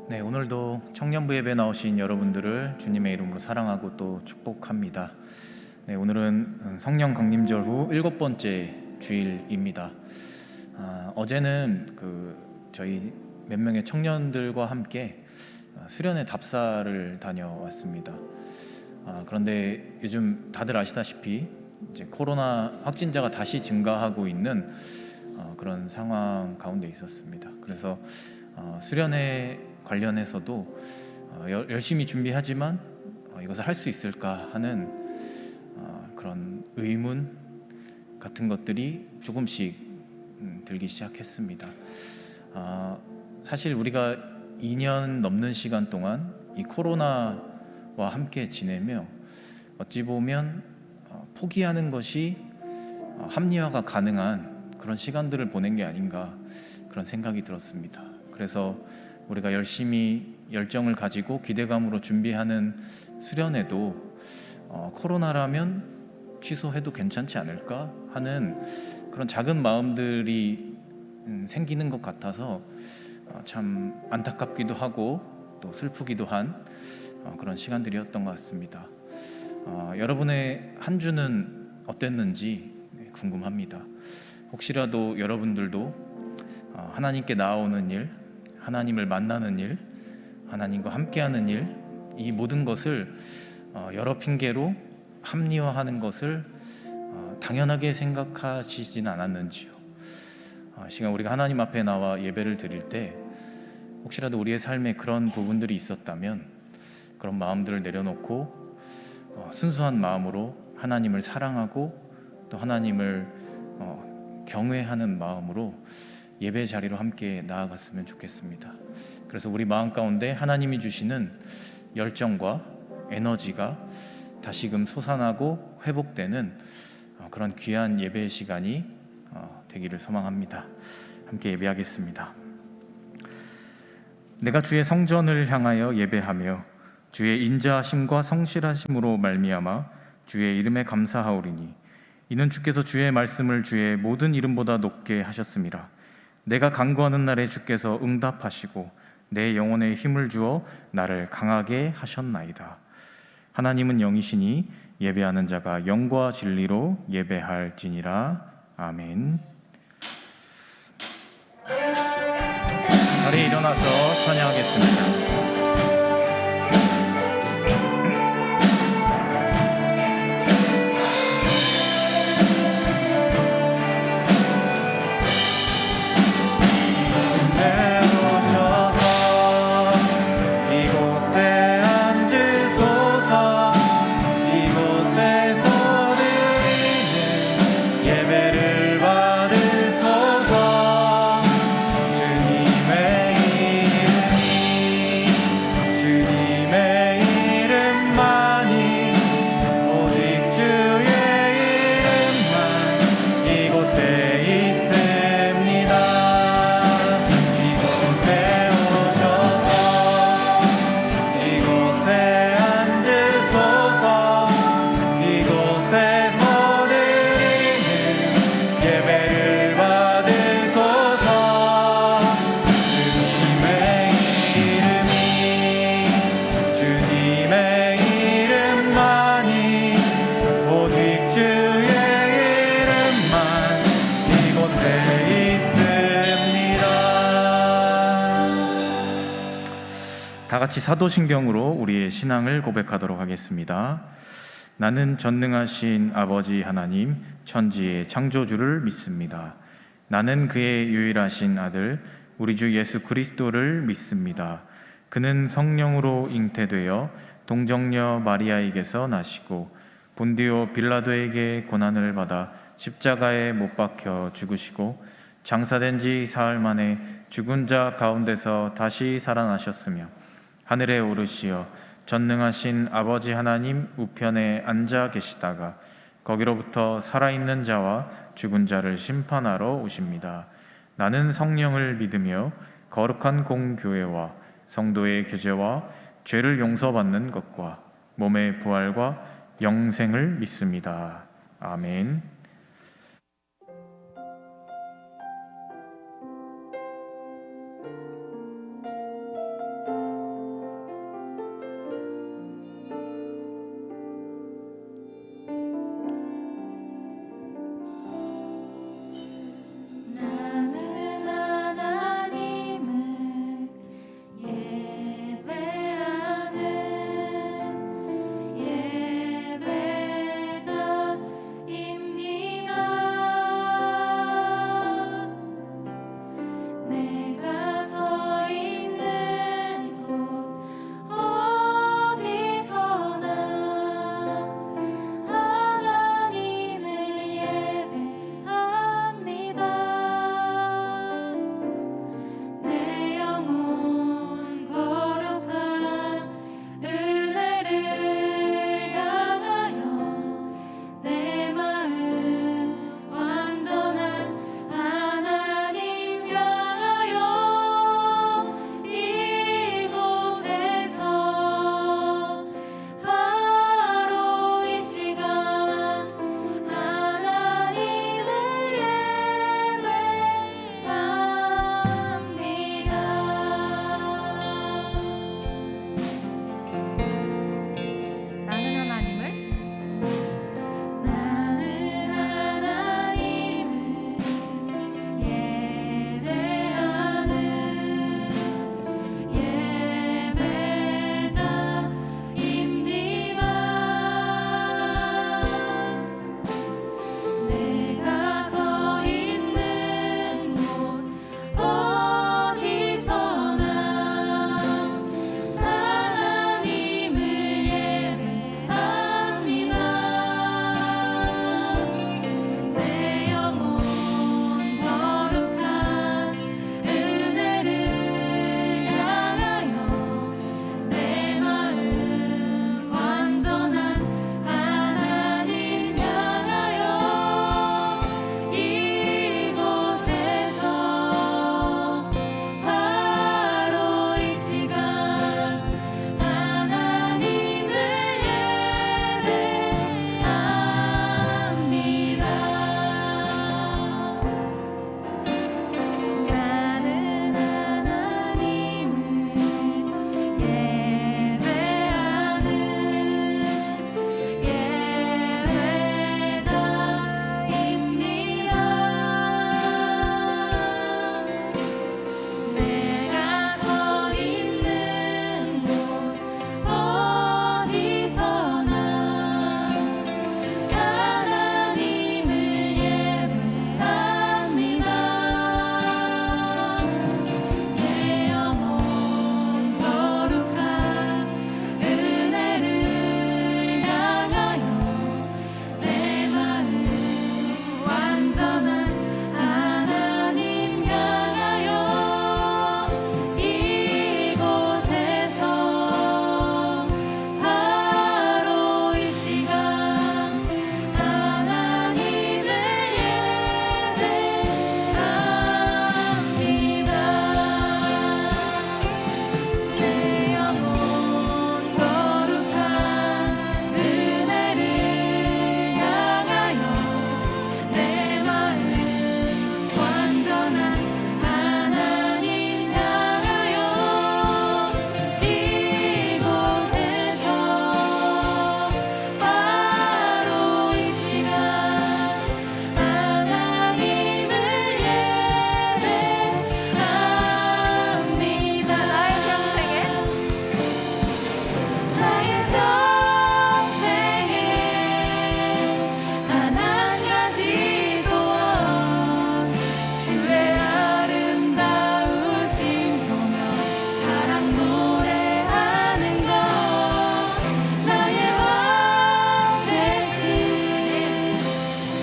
네, 오늘도 청년부 예배 나오신 여러분들을 주님의 이름으로 사랑하고 또 축복합니다. 네, 오늘은 성령 강림절 후 7번째 주일입니다. 어제는 저희 몇 명의 청년들과 함께 수련회 답사를 다녀왔습니다. 그런데 요즘 다들 아시다시피 이제 코로나 확진자가 다시 증가하고 있는 그런 상황 가운데 있었습니다. 그래서 수련회 관련해서도 열심히 준비하지만 이것을 할 수 있을까 하는 그런 의문 같은 것들이 조금씩 들기 시작했습니다. 사실 우리가 2년 넘는 시간 동안 이 코로나와 함께 지내며 어찌 보면 포기하는 것이 합리화가 가능한 그런 시간들을 보낸 게 아닌가, 그런 생각이 들었습니다. 그래서 우리가 열심히 열정을 가지고 기대감으로 준비하는 수련회도 코로나라면 취소해도 괜찮지 않을까 하는 그런 작은 마음들이 생기는 것 같아서 참 안타깝기도 하고 또 슬프기도 한 그런 시간들이었던 것 같습니다. 여러분의 한 주는 어땠는지 궁금합니다. 혹시라도 여러분들도 하나님께 나아오는 일, 하나님을 만나는 일, 하나님과 함께하는 일, 이 모든 것을 여러 핑계로 합리화하는 것을 당연하게 생각하시진 않았는지요. 시간 우리가 하나님 앞에 나와 예배를 드릴 때 혹시라도 우리의 삶에 그런 부분들이 있었다면 그런 마음들을 내려놓고 순수한 마음으로 하나님을 사랑하고 또 하나님을 경외하는 마음으로 예배 자리로 함께 나아갔으면 좋겠습니다. 그래서 우리 마음 가운데 하나님이 주시는 열정과 에너지가 다시금 솟아나고 회복되는 그런 귀한 예배 시간이 되기를 소망합니다. 함께 예배하겠습니다. 내가 주의 성전을 향하여 예배하며 주의 인자하심과 성실하심으로 말미암아 주의 이름에 감사하오리니 이는 주께서 주의 말씀을 주의 모든 이름보다 높게 하셨음이라. 내가 간구하는 날에 주께서 응답하시고 내 영혼에 힘을 주어 나를 강하게 하셨나이다. 하나님은 영이시니 예배하는 자가 영과 진리로 예배할지니라. 아멘. 자리에 일어나서 찬양하겠습니다. 다 같이 사도신경으로 우리의 신앙을 고백하도록 하겠습니다. 나는 전능하신 아버지 하나님 천지의 창조주를 믿습니다. 나는 그의 유일하신 아들 우리 주 예수 그리스도를 믿습니다. 그는 성령으로 잉태되어 동정녀 마리아에게서 나시고 본디오 빌라도에게 고난을 받아 십자가에 못 박혀 죽으시고 장사된 지 사흘 만에 죽은 자 가운데서 다시 살아나셨으며 하늘에 오르시어 전능하신 아버지 하나님 우편에 앉아 계시다가 거기로부터 살아있는 자와 죽은 자를 심판하러 오십니다. 나는 성령을 믿으며 거룩한 공교회와 성도의 교제와 죄를 용서받는 것과 몸의 부활과 영생을 믿습니다. 아멘.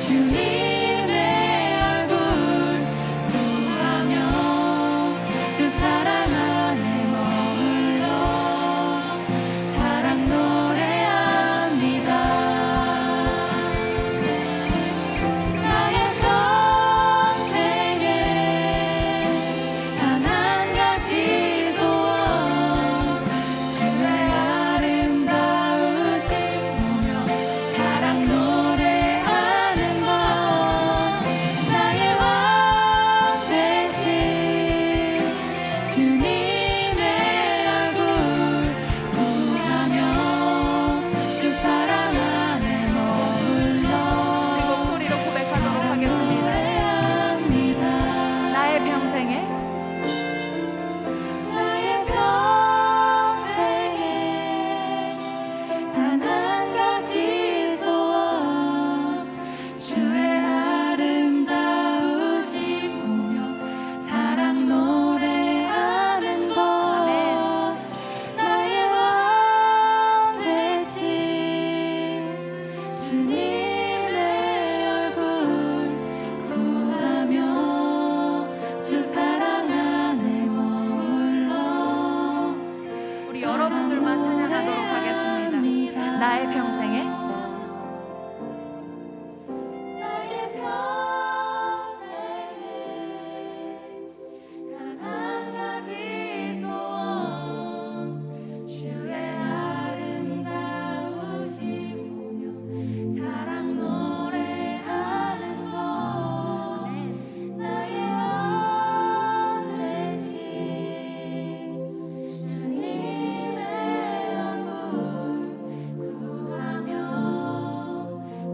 주님의 얼굴 구하며 주 사랑 안에 머물러 사랑 노래합니다. 나의 평생에 단 한 가지 소원 주의 아름다우신 보며 사랑 노래하는 것 나의 왕 되신 주님의 얼굴 구하며 주 사랑 안에 머물러 우리 목소리로 고백하도록 하겠습니다. 노래합니다. 나의 평생에 나의 평생에 단 한 가지 소원 주의 아름다우심 보며 사랑 노래하는 것 나의 왕 되신 주님의 얼굴 구하며 주 사랑 안에 머물러 우리 여러분들만 찬양하도록 하겠습니다. 나의 평생에 나의 평생에 단 한 가지 소원 주의 아름다우심 보며 사랑 노래하는 것 나의 왕 되신 주님의 얼굴 구하며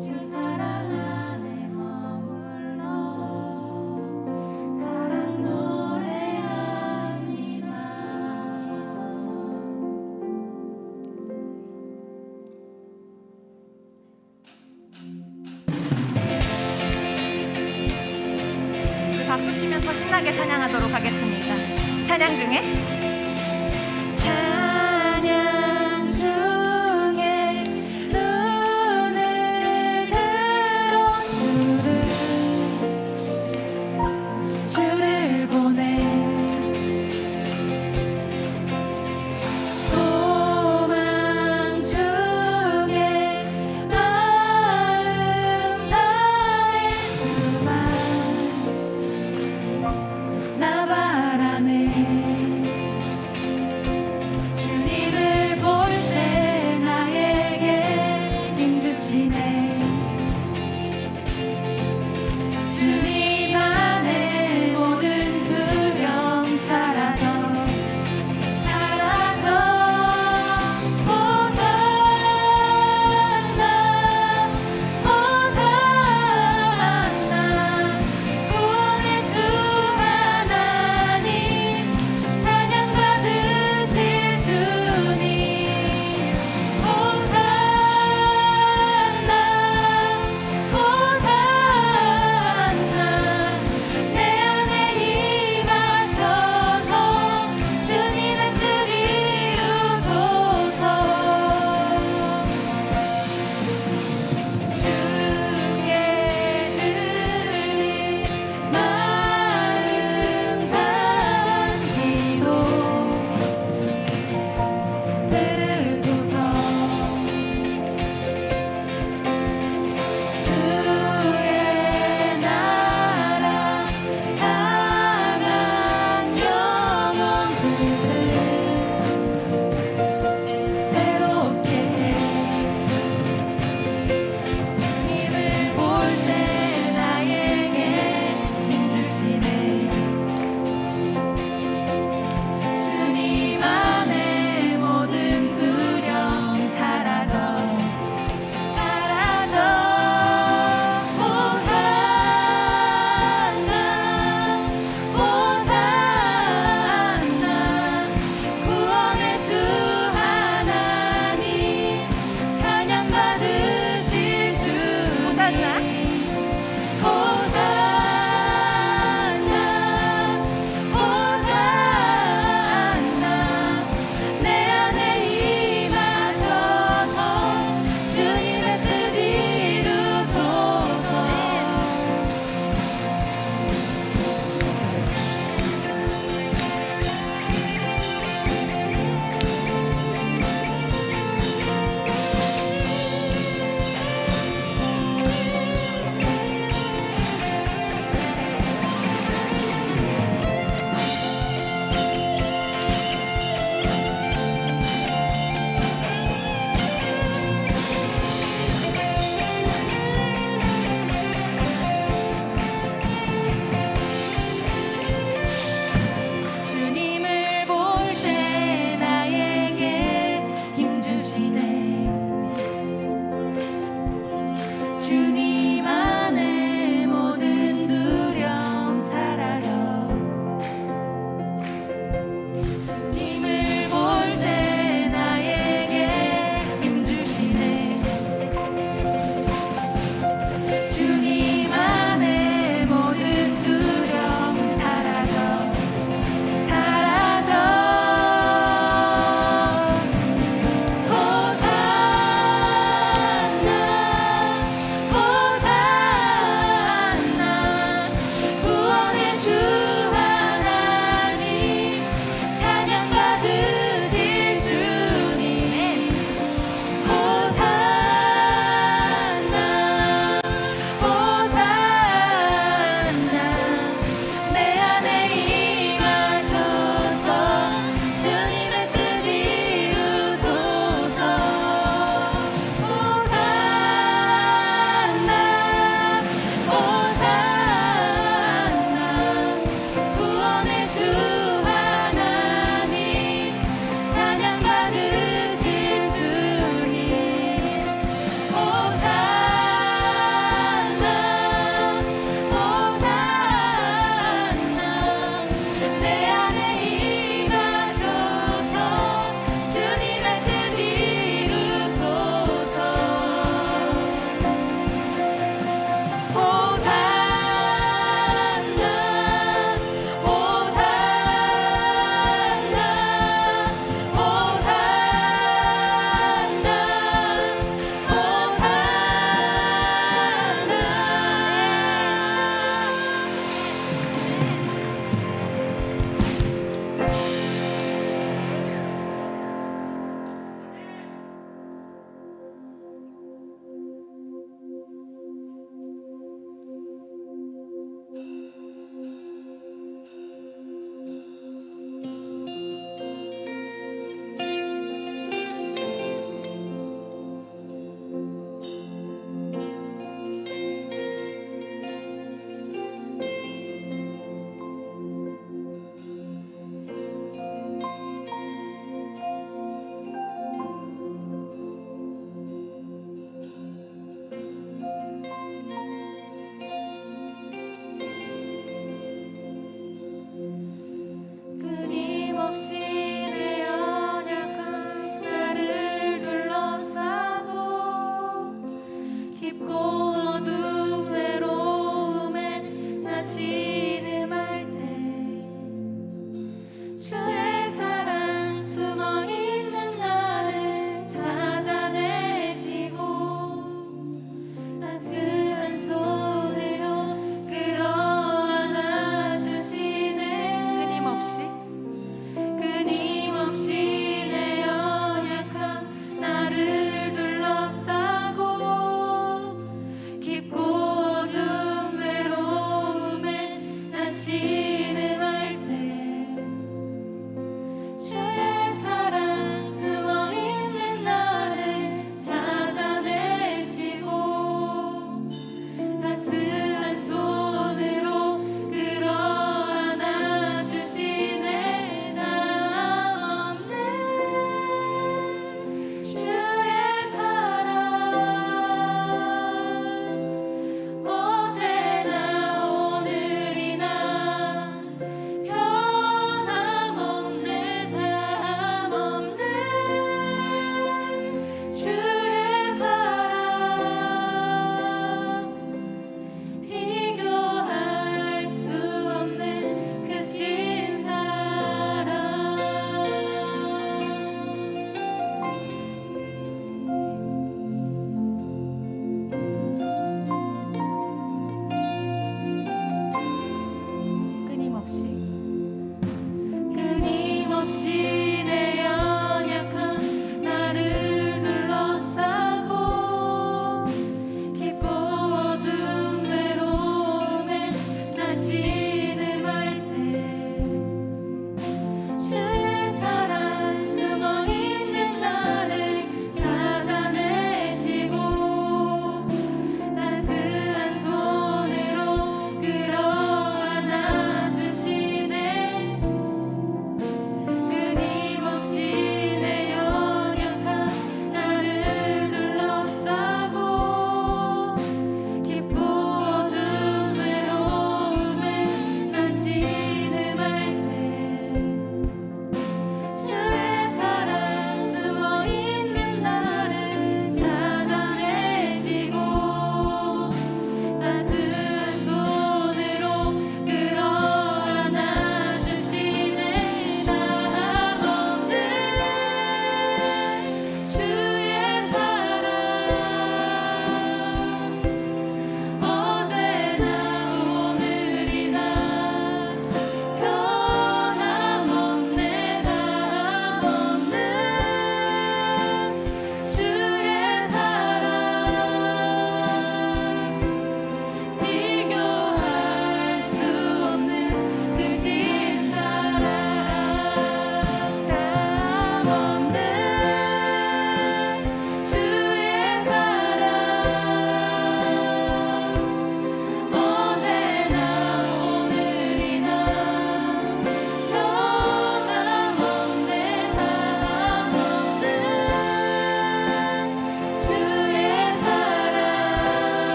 주 사랑 안에 머물러 사랑 노래합니다. 우리 박수 치면서 신나게 찬양하도록 하겠습니다. 찬양 중에 찬양 중에 눈을 들어 주를 보내 소망 중에 마음 다해 주만 나 바라네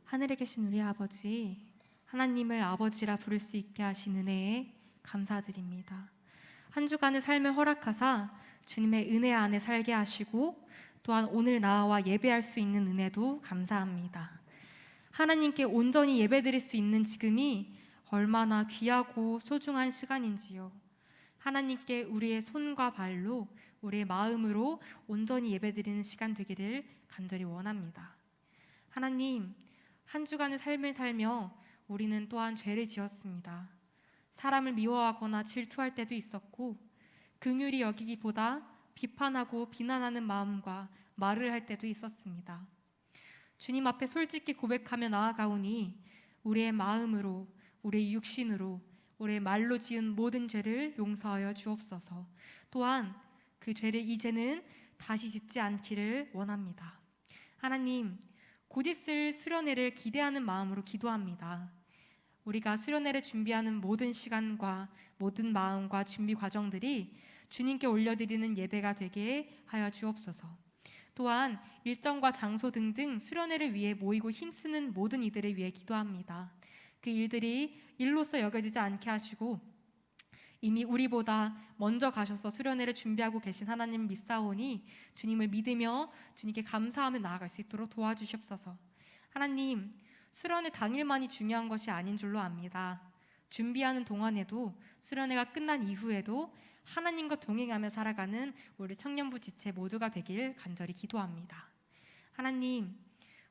하늘에 계신 우리 아버지, 하나님을 아버지라 부를 수 있게 하신 은혜에 감사드립니다. 한 주간의 삶을 허락하사 주님의 은혜 안에 살게 하시고 또한 오늘 나와 예배할 수 있는 은혜도 감사합니다. 하나님께 온전히 예배드릴 수 있는 지금이 얼마나 귀하고 소중한 시간인지요. 하나님께 우리의 손과 발로 우리의 마음으로 온전히 예배드리는 시간 되기를 간절히 원합니다. 하나님, 한 주간의 삶을 살며 우리는 또한 죄를 지었습니다. 사람을 미워하거나 질투할 때도 있었고 긍휼히 여기기보다 비판하고 비난하는 마음과 말을 할 때도 있었습니다. 주님 앞에 솔직히 고백하며 나아가오니 우리의 마음으로, 우리의 육신으로, 우리의 말로 지은 모든 죄를 용서하여 주옵소서. 또한 그 죄를 이제는 다시 짓지 않기를 원합니다. 하나님, 곧 있을 수련회를 기대하는 마음으로 기도합니다. 우리가 수련회를 준비하는 모든 시간과 모든 마음과 준비 과정들이 주님께 올려드리는 예배가 되게 하여 주옵소서. 또한 일정과 장소 등등 수련회를 위해 모이고 힘쓰는 모든 이들을 위해 기도합니다. 그 일들이 일로서 여겨지지 않게 하시고 이미 우리보다 먼저 가셔서 수련회를 준비하고 계신 하나님 믿사오니 주님을 믿으며 주님께 감사하며 나아갈 수 있도록 도와주시옵소서. 하나님, 수련회 당일만이 중요한 것이 아닌 줄로 압니다. 준비하는 동안에도 수련회가 끝난 이후에도 하나님과 동행하며 살아가는 우리 청년부 지체 모두가 되길 간절히 기도합니다. 하나님,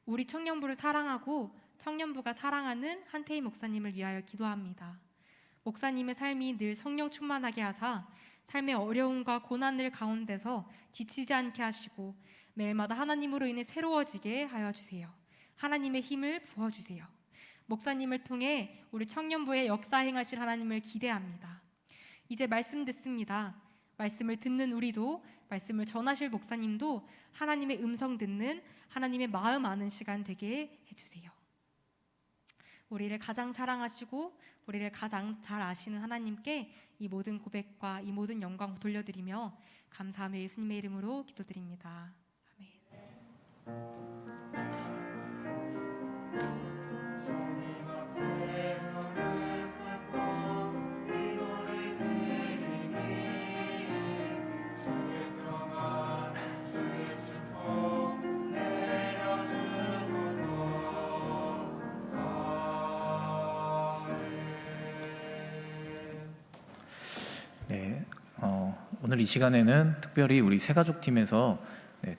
우리 청년부를 사랑하고 청년부가 사랑하는 한태희 목사님을 위하여 기도합니다. 목사님의 삶이 늘 성령 충만하게 하사 삶의 어려움과 고난을 가운데서 지치지 않게 하시고 매일마다 하나님으로 인해 새로워지게 하여 주세요. 하나님의 힘을 부어주세요. 목사님을 통해 우리 청년부의 역사 행하실 하나님을 기대합니다. 이제 말씀 듣습니다. 말씀을 듣는 우리도, 말씀을 전하실 목사님도 하나님의 음성 듣는, 하나님의 마음 아는 시간 되게 해주세요. 우리를 가장 사랑하시고 우리를 가장 잘 아시는 하나님께 이 모든 고백과 이 모든 영광 돌려드리며 감사하며 예수님의 이름으로 기도드립니다. 아멘. 네, 오늘 이 시간에는 특별히 우리 새가족팀에서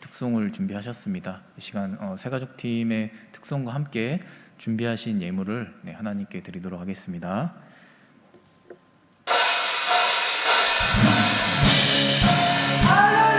특송을 준비하셨습니다. 이 시간 새가족팀의 특송과 함께 준비하신 예물을 하나님께 드리도록 하겠습니다. Everyone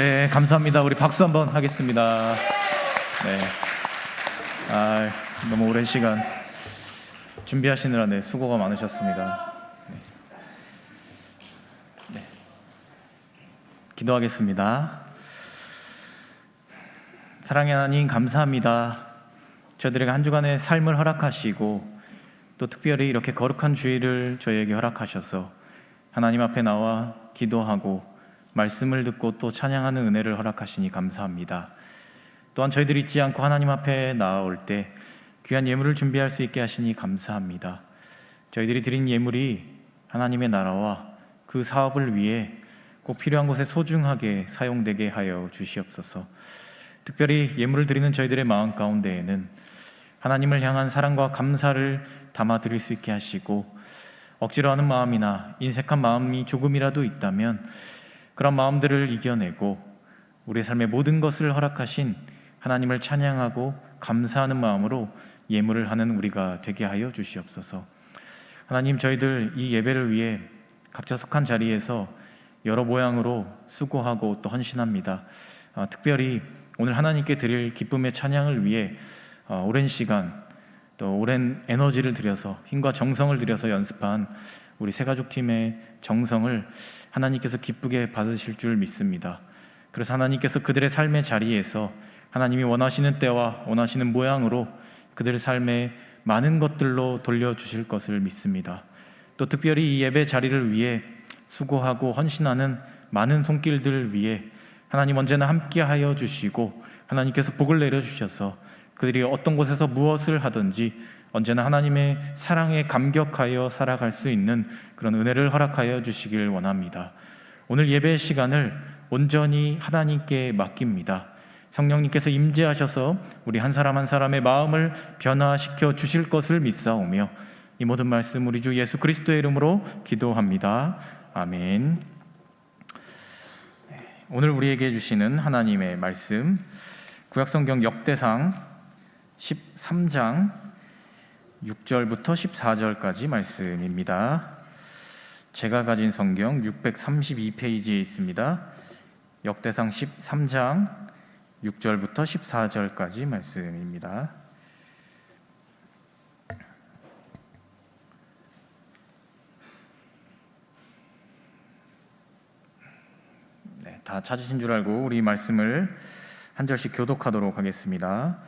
네, 감사합니다. 우리 박수 한번 하겠습니다. 네. 너무 오랜 시간 준비하시느라 수고가 많으셨습니다. 네. 기도하겠습니다. 사랑의 하나님, 감사합니다. 저희들에게 한 주간의 삶을 허락하시고 또 특별히 이렇게 거룩한 주일을 저희에게 허락하셔서 하나님 앞에 나와 기도하고 말씀을 듣고 또 찬양하는 은혜를 허락하시니 감사합니다. 또한 저희들이 잊지 않고 하나님 앞에 나아올 때 귀한 예물을 준비할 수 있게 하시니 감사합니다. 저희들이 드린 예물이 하나님의 나라와 그 사업을 위해 꼭 필요한 곳에 소중하게 사용되게 하여 주시옵소서. 특별히 예물을 드리는 저희들의 마음 가운데에는 하나님을 향한 사랑과 감사를 담아 드릴 수 있게 하시고, 억지로 하는 마음이나 인색한 마음이 조금이라도 있다면 그런 마음들을 이겨내고 우리의 삶의 모든 것을 허락하신 하나님을 찬양하고 감사하는 마음으로 예물을 하는 우리가 되게 하여 주시옵소서. 하나님, 저희들 이 예배를 위해 각자 속한 자리에서 여러 모양으로 수고하고 또 헌신합니다. 특별히 오늘 하나님께 드릴 기쁨의 찬양을 위해 오랜 시간 또 오랜 에너지를 들여서 힘과 정성을 들여서 연습한 우리 새가족팀의 정성을 하나님께서 기쁘게 받으실 줄 믿습니다. 그래서 하나님께서 그들의 삶의 자리에서 하나님이 원하시는 때와 원하시는 모양으로 그들의 삶에 많은 것들로 돌려주실 것을 믿습니다. 또 특별히 이 예배 자리를 위해 수고하고 헌신하는 많은 손길들 위해 하나님 언제나 함께하여 주시고 하나님께서 복을 내려주셔서 그들이 어떤 곳에서 무엇을 하든지 언제나 하나님의 사랑에 감격하여 살아갈 수 있는 그런 은혜를 허락하여 주시길 원합니다. 오늘 예배 시간을 온전히 하나님께 맡깁니다. 성령님께서 임재하셔서 우리 한 사람 한 사람의 마음을 변화시켜 주실 것을 믿사오며 이 모든 말씀 우리 주 예수 그리스도의 이름으로 기도합니다. 아멘. 오늘 우리에게 주시는 하나님의 말씀, 구약성경 역대상 13장 6절부터 14절까지 말씀입니다. 제가 가진 성경 632페이지에 있습니다. 역대상 13장 6절부터 14절까지 말씀입니다. 네, 다 찾으신 줄 알고 우리 말씀을 한 절씩 교독하도록 하겠습니다.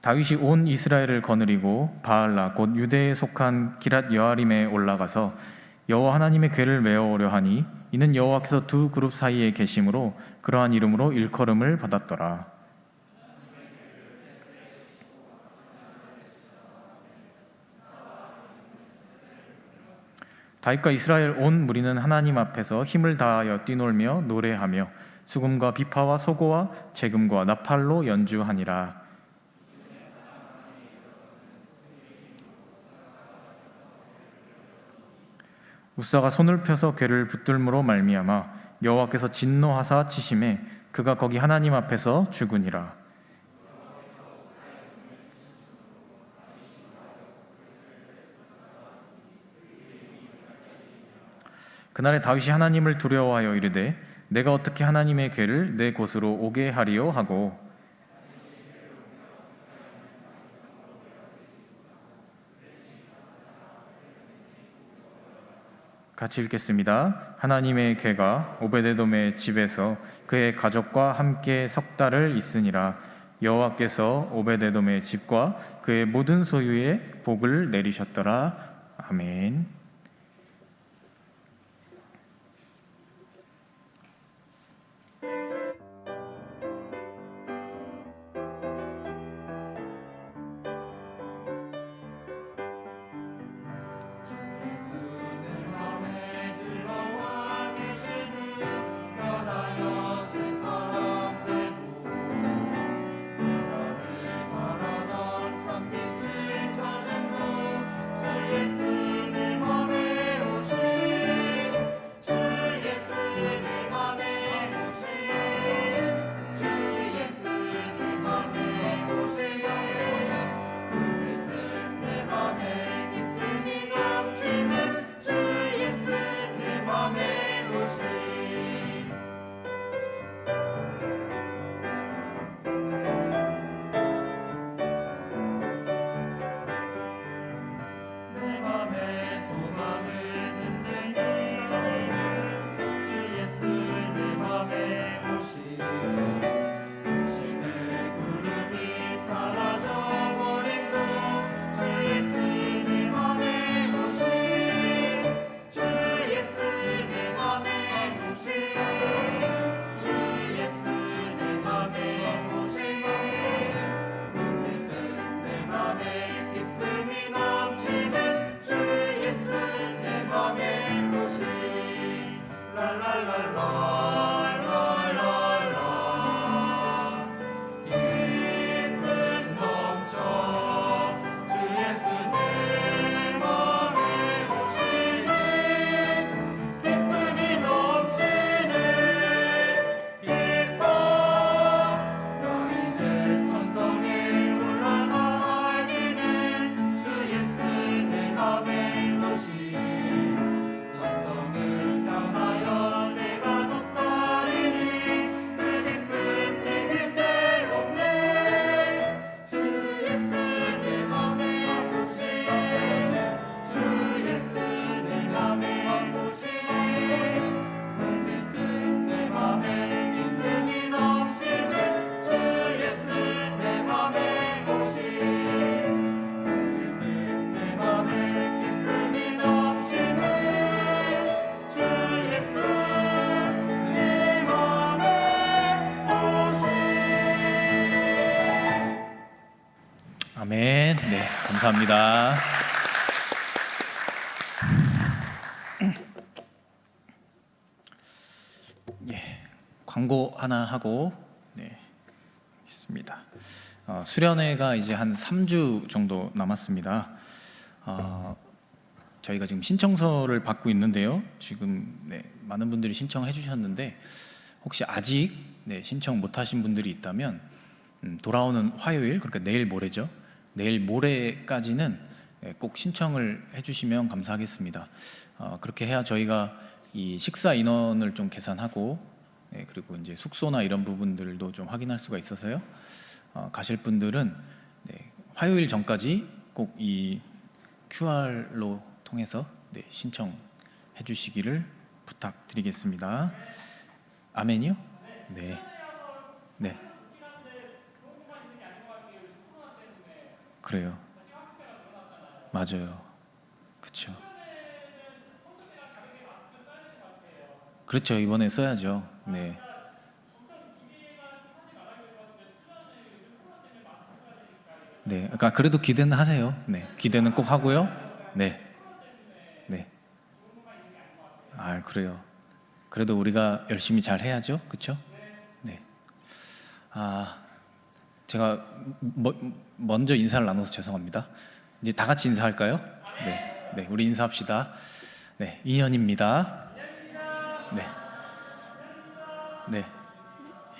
다윗이 온 이스라엘을 거느리고 바알라 곧 유대에 속한 기랏 여아림에 올라가서 여호와 하나님의 궤를 메어오려 하니 이는 여호와께서 두 그룹 사이에 계심으로 그러한 이름으로 일컬음을 받았더라. 다윗과 이스라엘 온 무리는 하나님 앞에서 힘을 다하여 뛰놀며 노래하며 수금과 비파와 소고와 재금과 나팔로 연주하니라. 우사가 손을 펴서 궤를 붙들므로 말미암아 여호와께서 진노하사 치심에 그가 거기 하나님 앞에서 죽으니라. 그날에 다윗이 하나님을 두려워하여 이르되 내가 어떻게 하나님의 궤를 내 곳으로 오게 하리요 하고 같이 읽겠습니다. 하나님의 궤가 오베데돔의 집에서 그의 가족과 함께 석 달을 있으니라. 여호와께서 오베데돔의 집과 그의 모든 소유에 복을 내리셨더라. 아멘. 예수를 아멘. 네, 감사합니다. 예, 광고 하나 하고 네, 있습니다. 수련회가 이제 한 3주 정도 남았습니다. 저희가 지금 신청서를 받고 있는데요. 지금 많은 분들이 신청해 주셨는데 혹시 아직 신청 못하신 분들이 있다면 돌아오는 화요일, 그러니까 내일 모레죠. 내일 모레까지는 꼭 신청을 해주시면 감사하겠습니다. 그렇게 해야 저희가 이 식사 인원을 좀 계산하고 그리고 이제 숙소나 이런 부분들도 좀 확인할 수가 있어서요. 가실 분들은 화요일 전까지 꼭 이 QR로 통해서 신청해 주시기를 부탁드리겠습니다. 아멘이요? 네. 네. 그래요. 맞아요. 그렇죠. 그렇죠. 이번에 써야죠. 네. 네. 그러니까 그래도 기대는 하세요. 네. 기대는 꼭 하고요. 네. 네. 아, 그래요. 그래도 우리가 열심히 잘 해야죠. 그렇죠? 네. 제가 먼저 인사를 나눠서 죄송합니다. 이제 다 같이 인사할까요? 네. 네. 우리 인사합시다. 네. 인연입니다. 네. 네.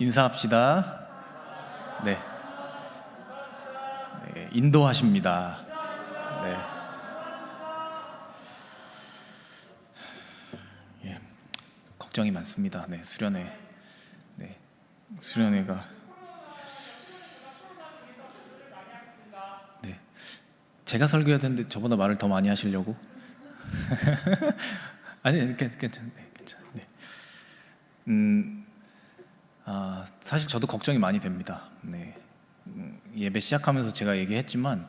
인사합시다. 네. 네. 인도하십니다. 네. 예. 걱정이 많습니다. 네. 수련회. 네. 수련회가 네. 제가 설교해야 되는데 저보다 말을 더 많이 하시려고? 아니, 괜찮네. 네. 사실 저도 걱정이 많이 됩니다. 네. 예배 시작하면서 제가 얘기했지만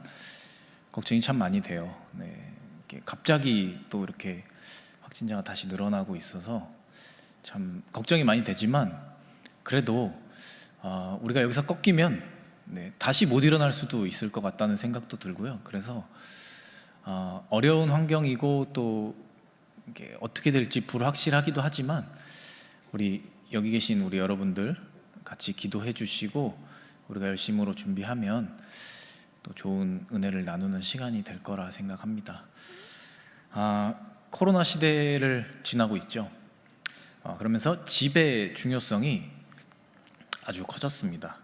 걱정이 참 많이 돼요. 네. 이렇게 갑자기 또 이렇게 확진자가 다시 늘어나고 있어서 참 걱정이 많이 되지만 그래도 우리가 여기서 꺾이면 다시 못 일어날 수도 있을 것 같다는 생각도 들고요. 그래서 어려운 환경이고 또 이게 어떻게 될지 불확실하기도 하지만 우리 여기 계신 우리 여러분들 같이 기도해 주시고 우리가 열심으로 준비하면 또 좋은 은혜를 나누는 시간이 될 거라 생각합니다. 코로나 시대를 지나고 있죠. 그러면서 집의 중요성이 아주 커졌습니다.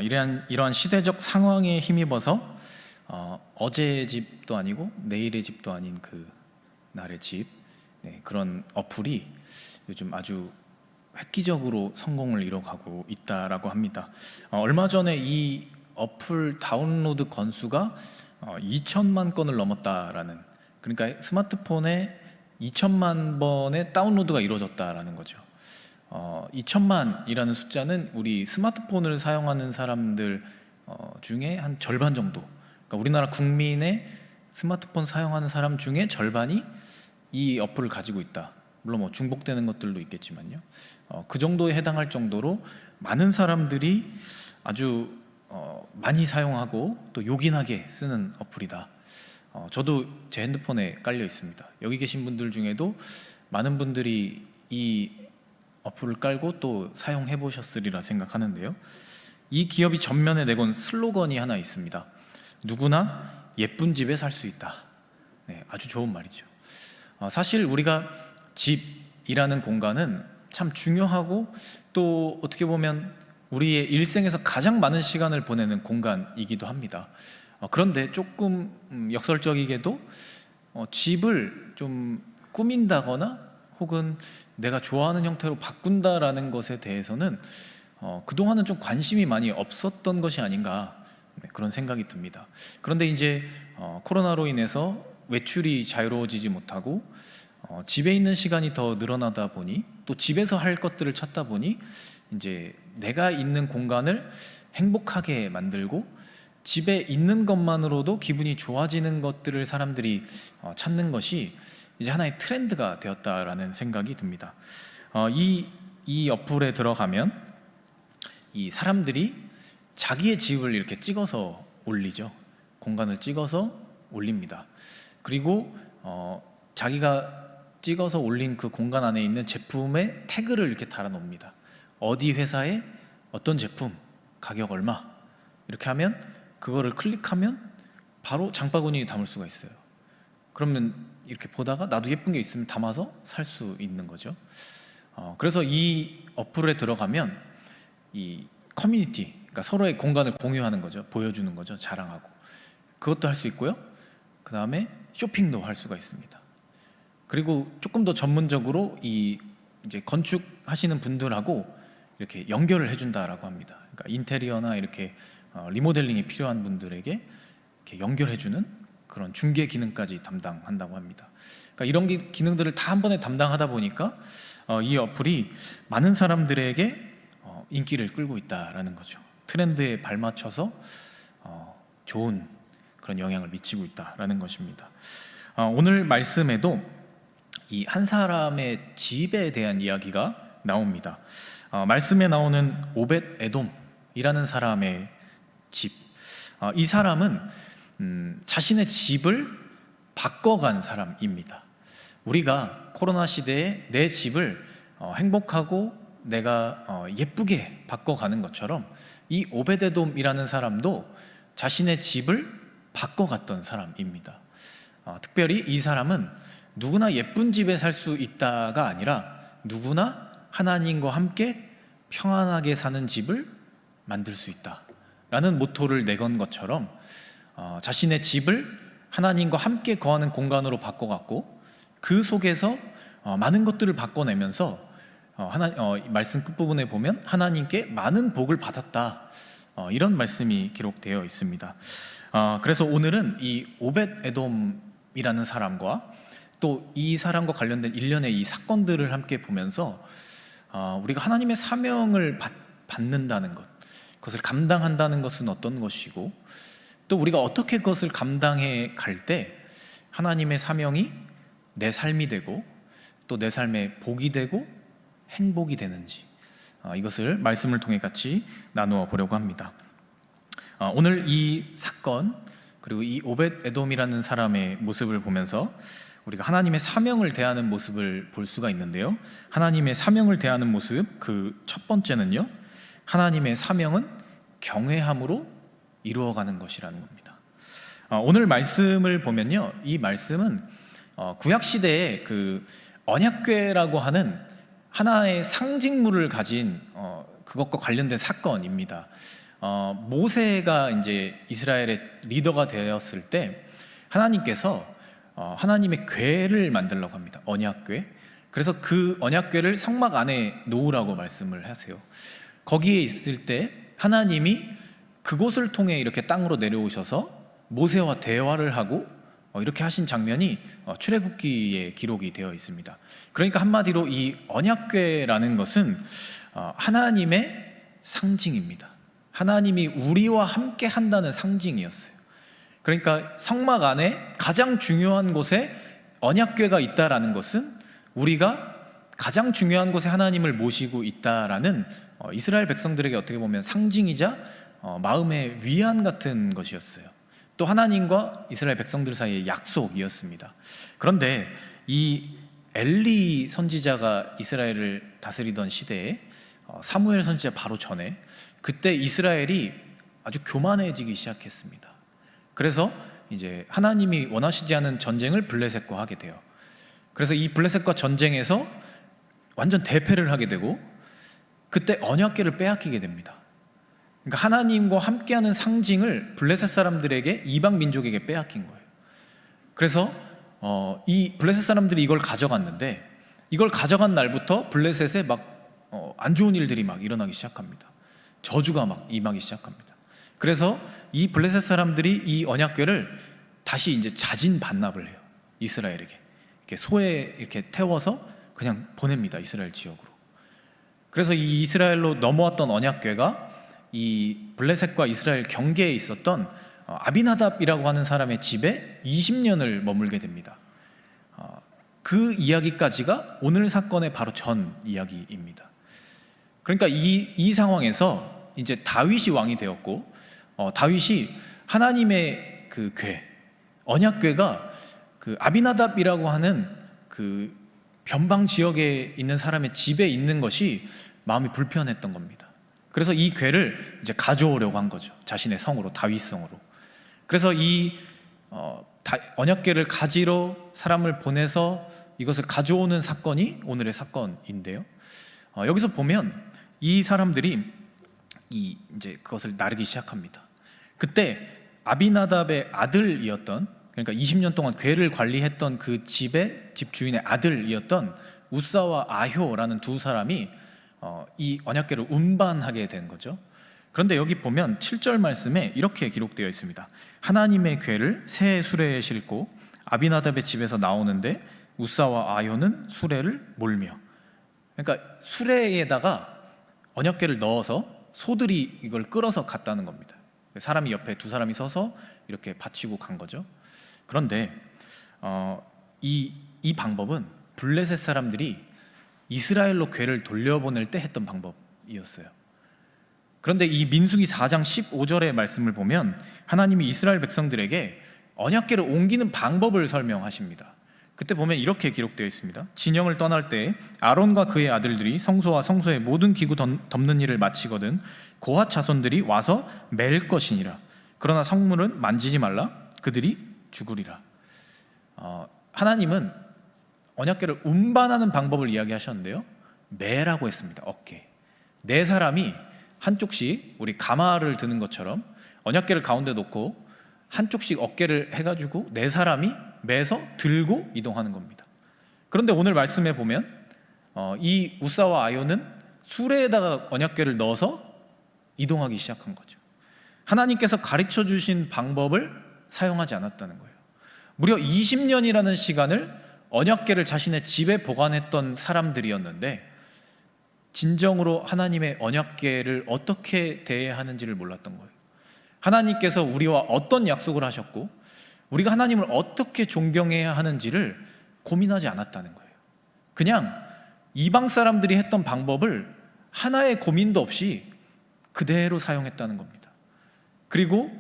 이러한 시대적 상황에 힘입어서 어제의 집도 아니고 내일의 집도 아닌 그 날의 집, 그런 어플이 요즘 아주 획기적으로 성공을 이뤄가고 있다라고 합니다. 얼마 전에 이 어플 다운로드 건수가 2천만 건을 넘었다라는, 그러니까 스마트폰에 2천만 번의 다운로드가 이루어졌다라는 거죠. 2천만이라는 숫자는 우리 스마트폰을 사용하는 사람들 중에 한 절반 정도, 그러니까 우리나라 국민의 스마트폰 사용하는 사람 중에 절반이 이 어플을 가지고 있다. 물론 뭐 중복되는 것들도 있겠지만요. 그 정도에 해당할 정도로 많은 사람들이 아주 많이 사용하고 또 요긴하게 쓰는 어플이다. 저도 제 핸드폰에 깔려 있습니다. 여기 계신 분들 중에도 많은 분들이 이 어플을 깔고 또 사용해 보셨으리라 생각하는데요. 이 기업이 전면에 내건 슬로건이 하나 있습니다. 누구나 예쁜 집에 살 수 있다. 네, 아주 좋은 말이죠. 사실 우리가 집이라는 공간은 참 중요하고 또 어떻게 보면 우리의 일생에서 가장 많은 시간을 보내는 공간이기도 합니다. 그런데 조금 역설적이게도 집을 좀 꾸민다거나 혹은 내가 좋아하는 형태로 바꾼다라는 것에 대해서는 그동안은 좀 관심이 많이 없었던 것이 아닌가, 그런 생각이 듭니다. 그런데 이제 코로나로 인해서 외출이 자유로워지지 못하고 집에 있는 시간이 더 늘어나다 보니 또 집에서 할 것들을 찾다 보니 이제 내가 있는 공간을 행복하게 만들고 집에 있는 것만으로도 기분이 좋아지는 것들을 사람들이 찾는 것이 이제 하나의 트렌드가 되었다라는 생각이 듭니다. 이 어플에 들어가면 이 사람들이 자기의 집을 이렇게 찍어서 올리죠. 공간을 찍어서 올립니다. 그리고 자기가 찍어서 올린 그 공간 안에 있는 제품의 태그를 이렇게 달아 놓습니다. 어디 회사에 어떤 제품, 가격 얼마, 이렇게 하면 그거를 클릭하면 바로 장바구니에 담을 수가 있어요. 그러면 이렇게 보다가 나도 예쁜 게 있으면 담아서 살 수 있는 거죠. 그래서 이 어플에 들어가면 이 커뮤니티, 그러니까 서로의 공간을 공유하는 거죠. 보여주는 거죠. 자랑하고. 그것도 할 수 있고요. 그 다음에 쇼핑도 할 수가 있습니다. 그리고 조금 더 전문적으로 이 이제 건축하시는 분들하고 이렇게 연결을 해준다라고 합니다. 그러니까 인테리어나 이렇게 리모델링이 필요한 분들에게 이렇게 연결해주는 그런 중개 기능까지 담당한다고 합니다. 그러니까 이런 기능들을 다 한 번에 담당하다 보니까 이 어플이 많은 사람들에게 인기를 끌고 있다라는 거죠. 트렌드에 발맞춰서 좋은 그런 영향을 미치고 있다라는 것입니다. 오늘 말씀에도 이 한 사람의 집에 대한 이야기가 나옵니다. 말씀에 나오는 오벳 에돔이라는 사람의 집. 이 사람은 자신의 집을 바꿔간 사람입니다. 우리가 코로나 시대에 내 집을 행복하고 내가 예쁘게 바꿔가는 것처럼 이 오벳 에돔이라는 사람도 자신의 집을 바꿔갔던 사람입니다. 특별히 이 사람은 누구나 예쁜 집에 살 수 있다가 아니라 누구나 하나님과 함께 평안하게 사는 집을 만들 수 있다라는 모토를 내건 것처럼 자신의 집을 하나님과 함께 거하는 공간으로 바꿔갔고 그 속에서 많은 것들을 바꿔내면서 말씀 끝부분에 보면 하나님께 많은 복을 받았다, 이런 말씀이 기록되어 있습니다. 그래서 오늘은 이 오벳 에돔이라는 사람과 또 이 사람과 관련된 일련의 이 사건들을 함께 보면서 우리가 하나님의 사명을 받는다는 것, 그것을 감당한다는 것은 어떤 것이고 또 우리가 어떻게 그것을 감당해 갈 때 하나님의 사명이 내 삶이 되고 또 내 삶의 복이 되고 행복이 되는지, 이것을 말씀을 통해 같이 나누어 보려고 합니다. 오늘 이 사건 그리고 이 오벳 에돔이라는 사람의 모습을 보면서 우리가 하나님의 사명을 대하는 모습을 볼 수가 있는데요. 하나님의 사명을 대하는 모습, 그 첫 번째는요, 하나님의 사명은 경외함으로 이루어가는 것이라는 겁니다. 오늘 말씀을 보면요, 이 말씀은 구약 시대에 그 언약궤라고 하는 하나의 상징물을 가진 그것과 관련된 사건입니다. 모세가 이제 이스라엘의 리더가 되었을 때 하나님께서 하나님의 궤를 만들려고 합니다. 언약궤. 그래서 그 언약궤를 성막 안에 놓으라고 말씀을 하세요. 거기에 있을 때 하나님이 그곳을 통해 이렇게 땅으로 내려오셔서 모세와 대화를 하고 이렇게 하신 장면이 출애굽기에 기록이 되어 있습니다. 그러니까 한마디로 이 언약궤라는 것은 하나님의 상징입니다. 하나님이 우리와 함께 한다는 상징이었어요. 그러니까 성막 안에 가장 중요한 곳에 언약궤가 있다라는 것은 우리가 가장 중요한 곳에 하나님을 모시고 있다라는 이스라엘 백성들에게 어떻게 보면 상징이자 마음의 위안 같은 것이었어요. 또 하나님과 이스라엘 백성들 사이의 약속이었습니다. 그런데 이 엘리 선지자가 이스라엘을 다스리던 시대에 사무엘 선지자 바로 전에 그때 이스라엘이 아주 교만해지기 시작했습니다. 그래서 이제 하나님이 원하시지 않은 전쟁을 블레셋과 하게 돼요. 그래서 이 블레셋과 전쟁에서 완전 대패를 하게 되고 그때 언약궤를 빼앗기게 됩니다. 그러니까 하나님과 함께하는 상징을 블레셋 사람들에게, 이방 민족에게 빼앗긴 거예요. 그래서 이 블레셋 사람들이 이걸 가져갔는데 이걸 가져간 날부터 블레셋에 막 안 좋은 일들이 막 일어나기 시작합니다. 저주가 막 임하기 시작합니다. 그래서 이 블레셋 사람들이 이 언약궤를 다시 이제 자진 반납을 해요. 이스라엘에게 이렇게 소에 이렇게 태워서 그냥 보냅니다. 이스라엘 지역으로. 그래서 이 이스라엘로 넘어왔던 언약궤가 이 블레셋과 이스라엘 경계에 있었던 아비나답이라고 하는 사람의 집에 20년을 머물게 됩니다. 그 이야기까지가 오늘 사건의 바로 전 이야기입니다. 그러니까 이 상황에서 이제 다윗이 왕이 되었고 다윗이 하나님의 그 궤, 언약궤가 그 아비나답이라고 하는 그 변방 지역에 있는 사람의 집에 있는 것이 마음이 불편했던 겁니다. 그래서 이 궤를 이제 가져오려고 한 거죠. 자신의 성으로, 다윗 성으로. 그래서 이 언약궤를 가지러 사람을 보내서 이것을 가져오는 사건이 오늘의 사건인데요. 여기서 보면 이 사람들이 이제 그것을 나르기 시작합니다. 그때 아비나답의 아들이었던, 그러니까 20년 동안 궤를 관리했던 그 집 주인의 아들이었던 우사와 아효라는 두 사람이 이 언약궤를 운반하게 된 거죠. 그런데 여기 보면 7절 말씀에 이렇게 기록되어 있습니다. 하나님의 궤를 새 수레에 싣고 아비나답의 집에서 나오는데 우사와 아효는 수레를 몰며, 그러니까 수레에다가 언약궤를 넣어서 소들이 이걸 끌어서 갔다는 겁니다. 사람이 옆에 두 사람이 서서 이렇게 받치고 간 거죠. 그런데 이 방법은 블레셋 사람들이 이스라엘로 궤를 돌려보낼 때 했던 방법이었어요. 그런데 이 민수기 4장 15절의 말씀을 보면 하나님이 이스라엘 백성들에게 언약궤를 옮기는 방법을 설명하십니다. 그때 보면 이렇게 기록되어 있습니다. 진영을 떠날 때 아론과 그의 아들들이 성소와 성소의 모든 기구 덮는 일을 마치거든 고핫 자손들이 와서 맬 것이니라. 그러나 성물은 만지지 말라. 그들이 죽으리라. 하나님은 언약궤를 운반하는 방법을 이야기하셨는데요, 매라고 했습니다. 어깨. 네 사람이 한쪽씩, 우리 가마를 드는 것처럼 언약궤를 가운데 놓고 한쪽씩 어깨를 해가지고 네 사람이 매서 들고 이동하는 겁니다. 그런데 오늘 말씀에 보면 이 우사와 아효는 수레에다가 언약궤를 넣어서 이동하기 시작한 거죠. 하나님께서 가르쳐 주신 방법을 사용하지 않았다는 거예요. 무려 20년이라는 시간을 언약궤를 자신의 집에 보관했던 사람들이었는데 진정으로 하나님의 언약궤를 어떻게 대해야 하는지를 몰랐던 거예요. 하나님께서 우리와 어떤 약속을 하셨고 우리가 하나님을 어떻게 존경해야 하는지를 고민하지 않았다는 거예요. 그냥 이방 사람들이 했던 방법을 하나의 고민도 없이 그대로 사용했다는 겁니다. 그리고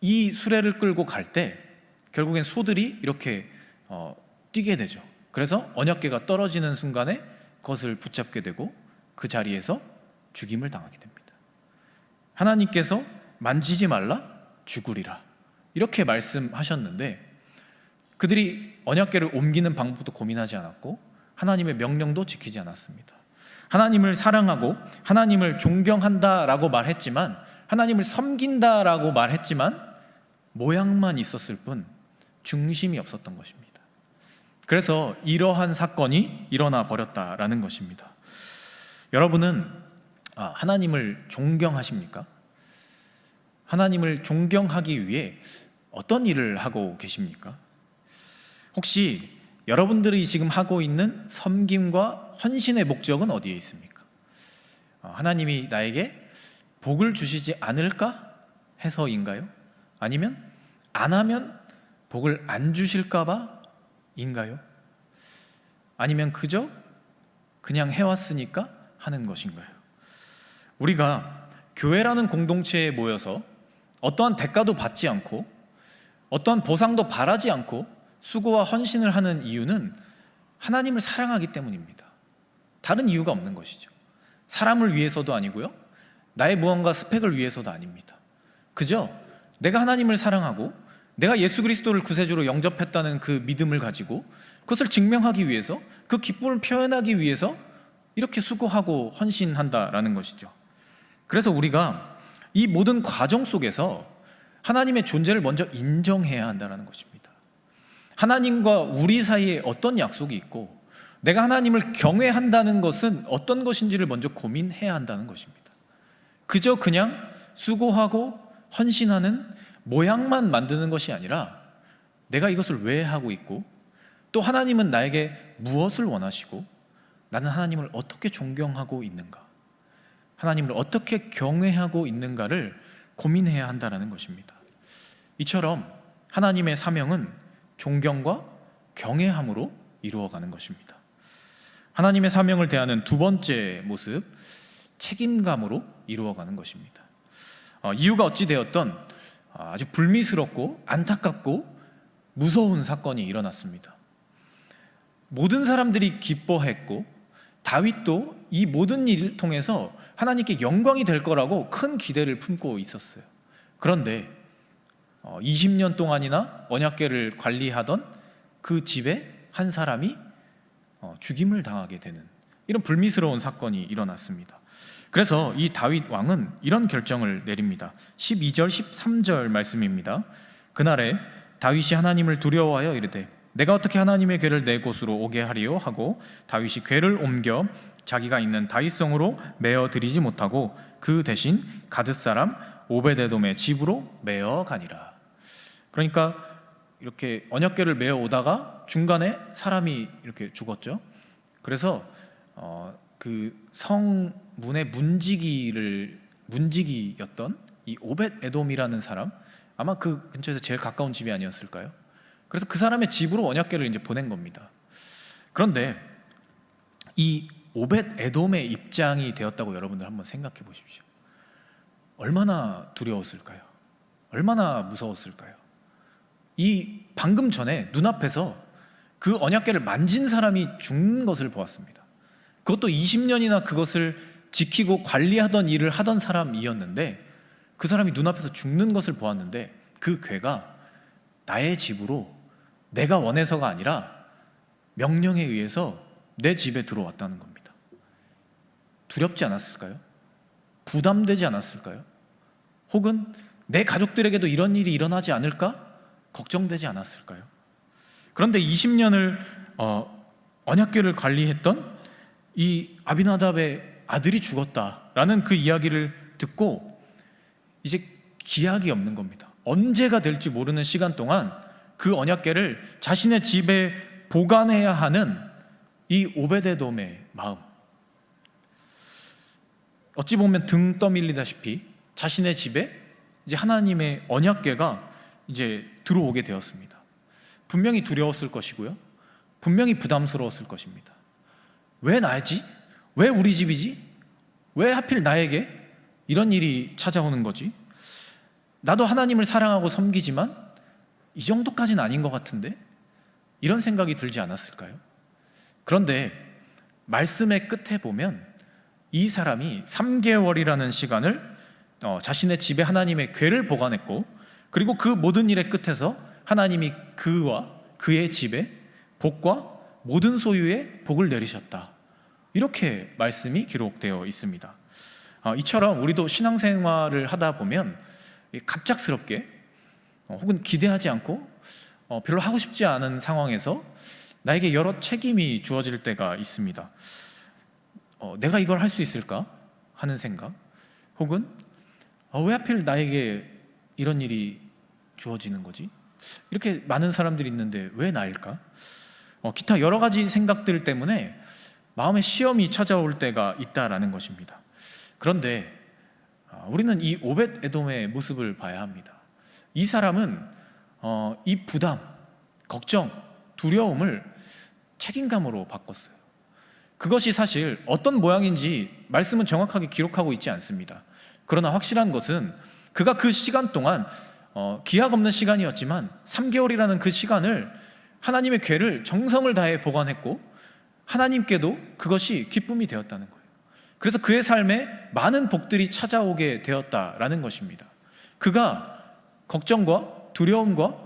이 수레를 끌고 갈 때 결국엔 소들이 이렇게 뛰게 되죠. 그래서 언약궤가 떨어지는 순간에 그것을 붙잡게 되고 그 자리에서 죽임을 당하게 됩니다. 하나님께서 만지지 말라, 죽으리라, 이렇게 말씀하셨는데 그들이 언약궤를 옮기는 방법도 고민하지 않았고 하나님의 명령도 지키지 않았습니다. 하나님을 사랑하고 하나님을 존경한다라고 말했지만, 하나님을 섬긴다라고 말했지만 모양만 있었을 뿐 중심이 없었던 것입니다. 그래서 이러한 사건이 일어나 버렸다라는 것입니다. 여러분은 하나님을 존경하십니까? 하나님을 존경하기 위해 어떤 일을 하고 계십니까? 혹시 여러분들이 지금 하고 있는 섬김과 헌신의 목적은 어디에 있습니까? 하나님이 나에게 복을 주시지 않을까 해서인가요? 아니면 안 하면 복을 안 주실까 봐인가요? 아니면 그냥 해왔으니까 하는 것인가요? 우리가 교회라는 공동체에 모여서 어떠한 대가도 받지 않고 어떠한 보상도 바라지 않고 수고와 헌신을 하는 이유는 하나님을 사랑하기 때문입니다. 다른 이유가 없는 것이죠. 사람을 위해서도 아니고요, 나의 무언가 스펙을 위해서도 아닙니다. 그저 내가 하나님을 사랑하고 내가 예수 그리스도를 구세주로 영접했다는 그 믿음을 가지고 그것을 증명하기 위해서, 그 기쁨을 표현하기 위해서 이렇게 수고하고 헌신한다라는 것이죠. 그래서 우리가 이 모든 과정 속에서 하나님의 존재를 먼저 인정해야 한다는 것입니다. 하나님과 우리 사이에 어떤 약속이 있고 내가 하나님을 경외한다는 것은 어떤 것인지를 먼저 고민해야 한다는 것입니다. 그저 그냥 수고하고 헌신하는 모양만 만드는 것이 아니라 내가 이것을 왜 하고 있고 또 하나님은 나에게 무엇을 원하시고 나는 하나님을 어떻게 존경하고 있는가, 하나님을 어떻게 경외하고 있는가를 고민해야 한다는 것입니다. 이처럼 하나님의 사명은 존경과 경외함으로 이루어가는 것입니다. 하나님의 사명을 대하는 두 번째 모습, 책임감으로 이루어가는 것입니다. 이유가 어찌 되었던 아주 불미스럽고 안타깝고 무서운 사건이 일어났습니다. 모든 사람들이 기뻐했고 다윗도 이 모든 일을 통해서 하나님께 영광이 될 거라고 큰 기대를 품고 있었어요. 그런데 20년 동안이나 언약궤를 관리하던 그 집에 한 사람이 죽임을 당하게 되는 이런 불미스러운 사건이 일어났습니다. 그래서 이 다윗 왕은 이런 결정을 내립니다. 12절 13절 말씀입니다. 그날에 다윗이 하나님을 두려워하여 이르되 내가 어떻게 하나님의 궤를 내 곳으로 오게 하리요 하고 다윗이 궤를 옮겨 자기가 있는 다윗성으로 메어 드리지 못하고 그 대신 가드 사람 오베데돔의 집으로 메어 가니라. 그러니까 이렇게 언약궤를 메어 오다가 중간에 사람이 이렇게 죽었죠. 그래서 그 성문의 문지기였던 이 오벳에돔이라는 사람, 아마 그 근처에서 제일 가까운 집이 아니었을까요? 그래서 그 사람의 집으로 언약궤를 이제 보낸 겁니다. 그런데 이 오벳에돔의 입장이 되었다고 여러분들 한번 생각해 보십시오. 얼마나 두려웠을까요? 얼마나 무서웠을까요? 이 방금 전에 눈앞에서 그 언약궤를 만진 사람이 죽는 것을 보았습니다. 그것도 20년이나 그것을 지키고 관리하던 일을 하던 사람이었는데 그 사람이 눈앞에서 죽는 것을 보았는데 그 궤가 나의 집으로 내가 원해서가 아니라 명령에 의해서 내 집에 들어왔다는 겁니다. 두렵지 않았을까요? 부담되지 않았을까요? 혹은 내 가족들에게도 이런 일이 일어나지 않을까? 걱정되지 않았을까요? 그런데 20년을 언약궤를 관리했던 이 아비나답의 아들이 죽었다라는 그 이야기를 듣고 이제 기약이 없는 겁니다. 언제가 될지 모르는 시간 동안 그 언약궤를 자신의 집에 보관해야 하는 이 오베데돔의 마음, 어찌 보면 등 떠밀리다시피 자신의 집에 이제 하나님의 언약궤가 이제 들어오게 되었습니다. 분명히 두려웠을 것이고요, 분명히 부담스러웠을 것입니다. 왜 나지? 왜 우리 집이지? 왜 하필 나에게 이런 일이 찾아오는 거지? 나도 하나님을 사랑하고 섬기지만 이 정도까지는 아닌 것 같은데? 이런 생각이 들지 않았을까요? 그런데 말씀의 끝에 보면 이 사람이 3개월이라는 시간을 자신의 집에 하나님의 궤를 보관했고, 그리고 그 모든 일의 끝에서 하나님이 그와 그의 집에 복과 모든 소유에 복을 내리셨다. 이렇게 말씀이 기록되어 있습니다. 이처럼 우리도 신앙생활을 하다 보면 갑작스럽게 혹은 기대하지 않고 별로 하고 싶지 않은 상황에서 나에게 여러 책임이 주어질 때가 있습니다. 내가 이걸 할 수 있을까 하는 생각, 혹은 왜 하필 나에게 이런 일이 주어지는 거지? 이렇게 많은 사람들이 있는데 왜 나일까? 기타 여러 가지 생각들 때문에 마음의 시험이 찾아올 때가 있다라는 것입니다. 그런데 우리는 이 오벳에돔의 모습을 봐야 합니다. 이 사람은 이 부담, 걱정, 두려움을 책임감으로 바꿨어요. 그것이 사실 어떤 모양인지 말씀은 정확하게 기록하고 있지 않습니다. 그러나 확실한 것은 그가 그 시간 동안 기약 없는 시간이었지만 3개월이라는 그 시간을 하나님의 궤를 정성을 다해 보관했고 하나님께도 그것이 기쁨이 되었다는 거예요. 그래서 그의 삶에 많은 복들이 찾아오게 되었다라는 것입니다. 그가 걱정과 두려움과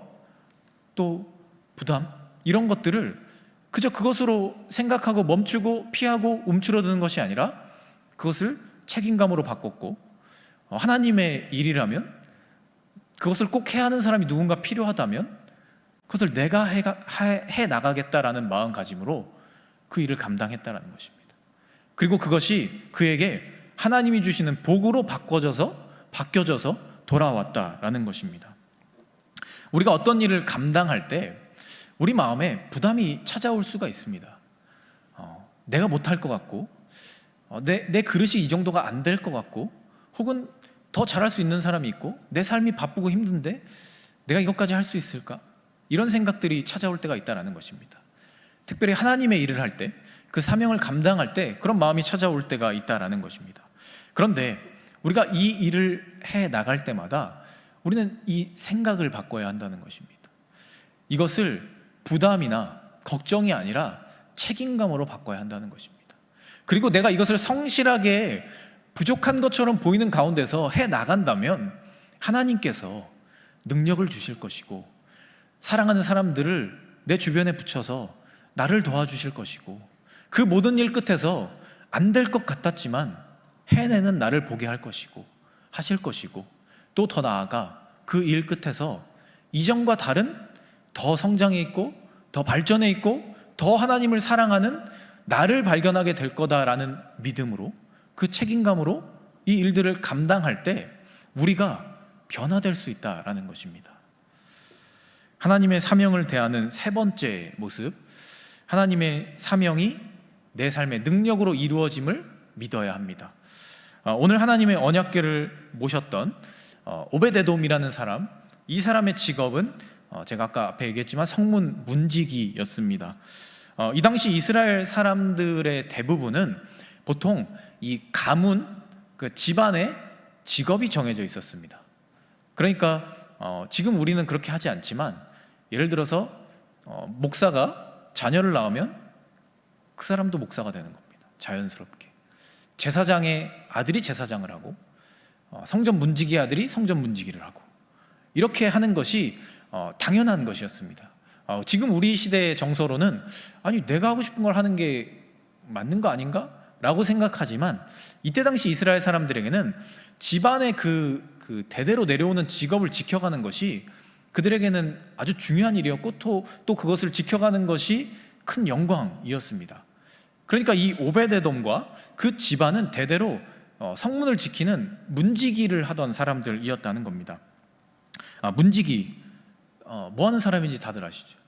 또 부담, 이런 것들을 그저 그것으로 생각하고 멈추고 피하고 움츠러드는 것이 아니라 그것을 책임감으로 바꿨고, 하나님의 일이라면, 그것을 꼭 해야 하는 사람이 누군가 필요하다면 그것을 내가 해 나가겠다라는 마음가짐으로 그 일을 감당했다라는 것입니다. 그리고 그것이 그에게 하나님이 주시는 복으로 바뀌어져서 돌아왔다라는 것입니다. 우리가 어떤 일을 감당할 때 우리 마음에 부담이 찾아올 수가 있습니다. 내가 못할 것 같고, 내 그릇이 이 정도가 안 될 것 같고, 혹은 더 잘할 수 있는 사람이 있고, 내 삶이 바쁘고 힘든데 내가 이것까지 할 수 있을까? 이런 생각들이 찾아올 때가 있다는 것입니다. 특별히 하나님의 일을 할 때, 그 사명을 감당할 때 그런 마음이 찾아올 때가 있다는 것입니다. 그런데 우리가 이 일을 해 나갈 때마다 우리는 이 생각을 바꿔야 한다는 것입니다. 이것을 부담이나 걱정이 아니라 책임감으로 바꿔야 한다는 것입니다. 그리고 내가 이것을 성실하게 부족한 것처럼 보이는 가운데서 해 나간다면 하나님께서 능력을 주실 것이고 사랑하는 사람들을 내 주변에 붙여서 나를 도와주실 것이고 그 모든 일 끝에서 안 될 것 같았지만 해내는 나를 보게 할 것이고 하실 것이고 또 더 나아가 그 일 끝에서 이전과 다른 더 성장해 있고 더 발전해 있고 더 하나님을 사랑하는 나를 발견하게 될 거다라는 믿음으로 그 책임감으로 이 일들을 감당할 때 우리가 변화될 수 있다라는 것입니다. 하나님의 사명을 대하는 세 번째 모습, 하나님의 사명이 내 삶의 능력으로 이루어짐을 믿어야 합니다. 오늘 하나님의 언약궤를 모셨던 오베데돔이라는 사람, 이 사람의 직업은 제가 아까 앞에 얘기했지만 성문 문지기였습니다. 이 당시 이스라엘 사람들의 대부분은 보통 이 가문, 그 집안의 직업이 정해져 있었습니다. 그러니까 지금 우리는 그렇게 하지 않지만 예를 들어서 목사가 자녀를 낳으면 그 사람도 목사가 되는 겁니다. 자연스럽게. 제사장의 아들이 제사장을 하고 성전 문지기 아들이 성전 문지기를 하고 이렇게 하는 것이 당연한 것이었습니다. 지금 우리 시대의 정서로는 아니 내가 하고 싶은 걸 하는 게 맞는 거 아닌가? 라고 생각하지만 이때 당시 이스라엘 사람들에게는 집안의 그 대대로 내려오는 직업을 지켜가는 것이 그들에게는 아주 중요한 일이었고 또 그것을 지켜가는 것이 큰 영광이었습니다. 그러니까 이 오베데돔과 그 집안은 대대로 성문을 지키는 문지기를 하던 사람들이었다는 겁니다. 문지기 뭐 하는 사람인지 다들 아시죠?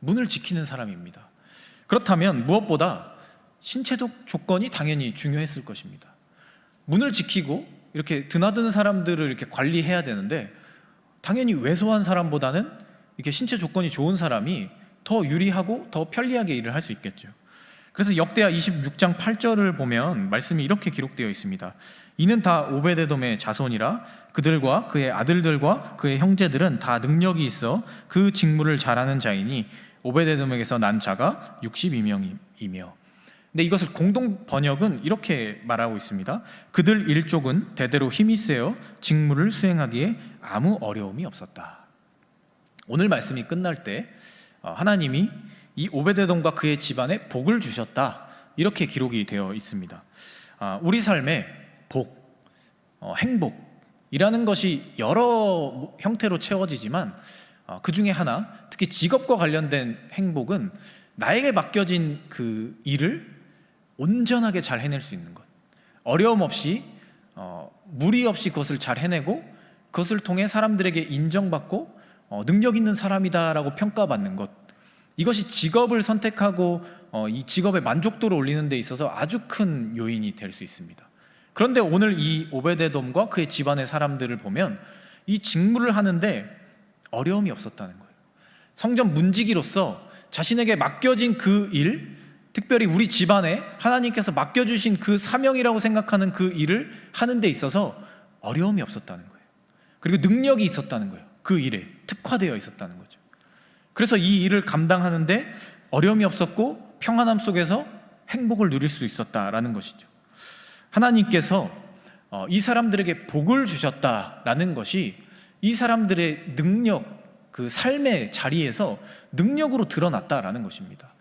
문을 지키는 사람입니다. 그렇다면 무엇보다 신체적 조건이 당연히 중요했을 것입니다. 문을 지키고 이렇게 드나드는 사람들을 이렇게 관리해야 되는데 당연히 왜소한 사람보다는 이렇게 신체 조건이 좋은 사람이 더 유리하고 더 편리하게 일을 할 수 있겠죠. 그래서 역대하 26장 8절을 보면 말씀이 이렇게 기록되어 있습니다. 이는 다 오베데돔의 자손이라 그들과 그의 아들들과 그의 형제들은 다 능력이 있어 그 직무를 잘하는 자이니 오베데돔에게서 난 자가 62명이며. 근데 이것을 공동 번역은 이렇게 말하고 있습니다. 그들 일족은 대대로 힘이 세어 직무를 수행하기에 아무 어려움이 없었다. 오늘 말씀이 끝날 때 하나님이 이 오베데돔과 그의 집안에 복을 주셨다, 이렇게 기록이 되어 있습니다. 우리 삶에 복, 행복이라는 것이 여러 형태로 채워지지만 그 중에 하나, 특히 직업과 관련된 행복은 나에게 맡겨진 그 일을 온전하게 잘 해낼 수 있는 것, 어려움 없이 무리 없이 그것을 잘 해내고 그것을 통해 사람들에게 인정받고 능력 있는 사람이다라고 평가받는 것, 이것이 직업을 선택하고 이 직업의 만족도를 올리는 데 있어서 아주 큰 요인이 될 수 있습니다. 그런데 오늘 이 오베데돔과 그의 집안의 사람들을 보면 이 직무를 하는데 어려움이 없었다는 거예요. 성전 문지기로서 자신에게 맡겨진 그 일, 특별히 우리 집안에 하나님께서 맡겨주신 그 사명이라고 생각하는 그 일을 하는 데 있어서 어려움이 없었다는 거예요. 그리고 능력이 있었다는 거예요. 그 일에 특화되어 있었다는 거죠. 그래서 이 일을 감당하는데 어려움이 없었고 평안함 속에서 행복을 누릴 수 있었다라는 것이죠. 하나님께서 이 사람들에게 복을 주셨다라는 것이 이 사람들의 능력, 그 삶의 자리에서 능력으로 드러났다라는 것입니다.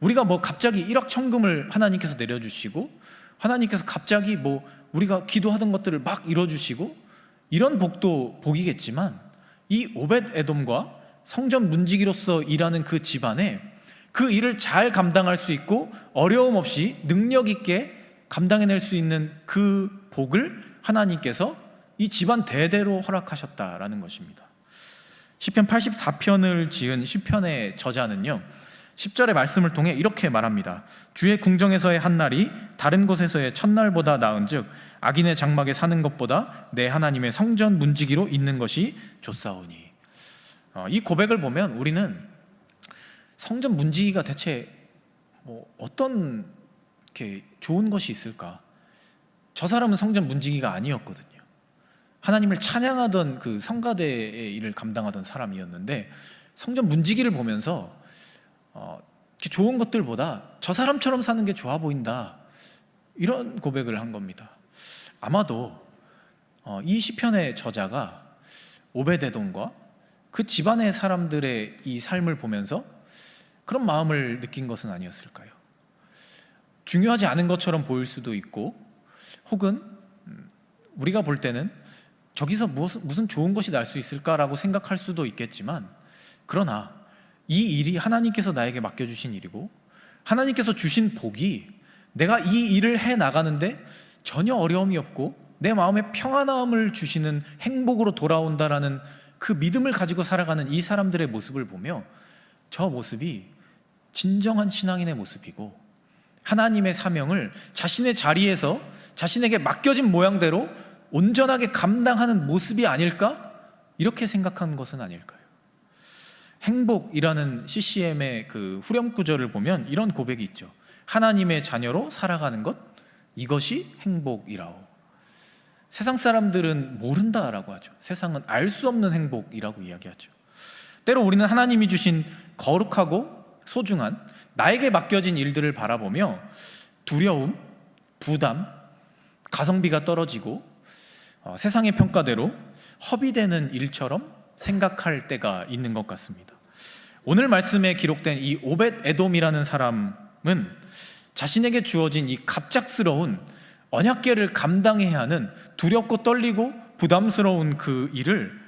우리가 뭐 갑자기 일확천금을 하나님께서 내려주시고 하나님께서 갑자기 뭐 우리가 기도하던 것들을 막 이뤄주시고 이런 복도 복이겠지만 이 오벳에돔과 성전 문지기로서 일하는 그 집안에 그 일을 잘 감당할 수 있고 어려움 없이 능력 있게 감당해낼 수 있는 그 복을 하나님께서 이 집안 대대로 허락하셨다라는 것입니다. 시편 84편을 지은 시편의 저자는요, 10절의 말씀을 통해 이렇게 말합니다. 주의 궁정에서의 한날이 다른 곳에서의 첫날보다 나은즉 악인의 장막에 사는 것보다 내 하나님의 성전 문지기로 있는 것이 좋사오니. 이 고백을 보면 우리는 성전 문지기가 대체 뭐 어떤 이렇게 좋은 것이 있을까? 저 사람은 성전 문지기가 아니었거든요. 하나님을 찬양하던 그 성가대의 일을 감당하던 사람이었는데 성전 문지기를 보면서 이렇게 좋은 것들보다 저 사람처럼 사는 게 좋아 보인다, 이런 고백을 한 겁니다. 아마도 이 시편의 저자가 오벳에돔과 그 집안의 사람들의 이 삶을 보면서 그런 마음을 느낀 것은 아니었을까요? 중요하지 않은 것처럼 보일 수도 있고, 혹은 우리가 볼 때는 저기서 무슨 좋은 것이 날 수 있을까라고 생각할 수도 있겠지만, 그러나 이 일이 하나님께서 나에게 맡겨주신 일이고 하나님께서 주신 복이 내가 이 일을 해나가는데 전혀 어려움이 없고 내 마음에 평안함을 주시는 행복으로 돌아온다라는 그 믿음을 가지고 살아가는 이 사람들의 모습을 보며 저 모습이 진정한 신앙인의 모습이고, 하나님의 사명을 자신의 자리에서 자신에게 맡겨진 모양대로 온전하게 감당하는 모습이 아닐까? 이렇게 생각한 것은 아닐까요? 행복이라는 CCM의 그 후렴 구절을 보면 이런 고백이 있죠. 하나님의 자녀로 살아가는 것, 이것이 행복이라오. 세상 사람들은 모른다라고 하죠. 세상은 알 수 없는 행복이라고 이야기하죠. 때로 우리는 하나님이 주신 거룩하고 소중한 나에게 맡겨진 일들을 바라보며 두려움, 부담, 가성비가 떨어지고 세상의 평가대로 허비되는 일처럼 생각할 때가 있는 것 같습니다. 오늘 말씀에 기록된 이 오벳에돔이라는 사람은 자신에게 주어진 이 갑작스러운 언약궤를 감당해야 하는 두렵고 떨리고 부담스러운 그 일을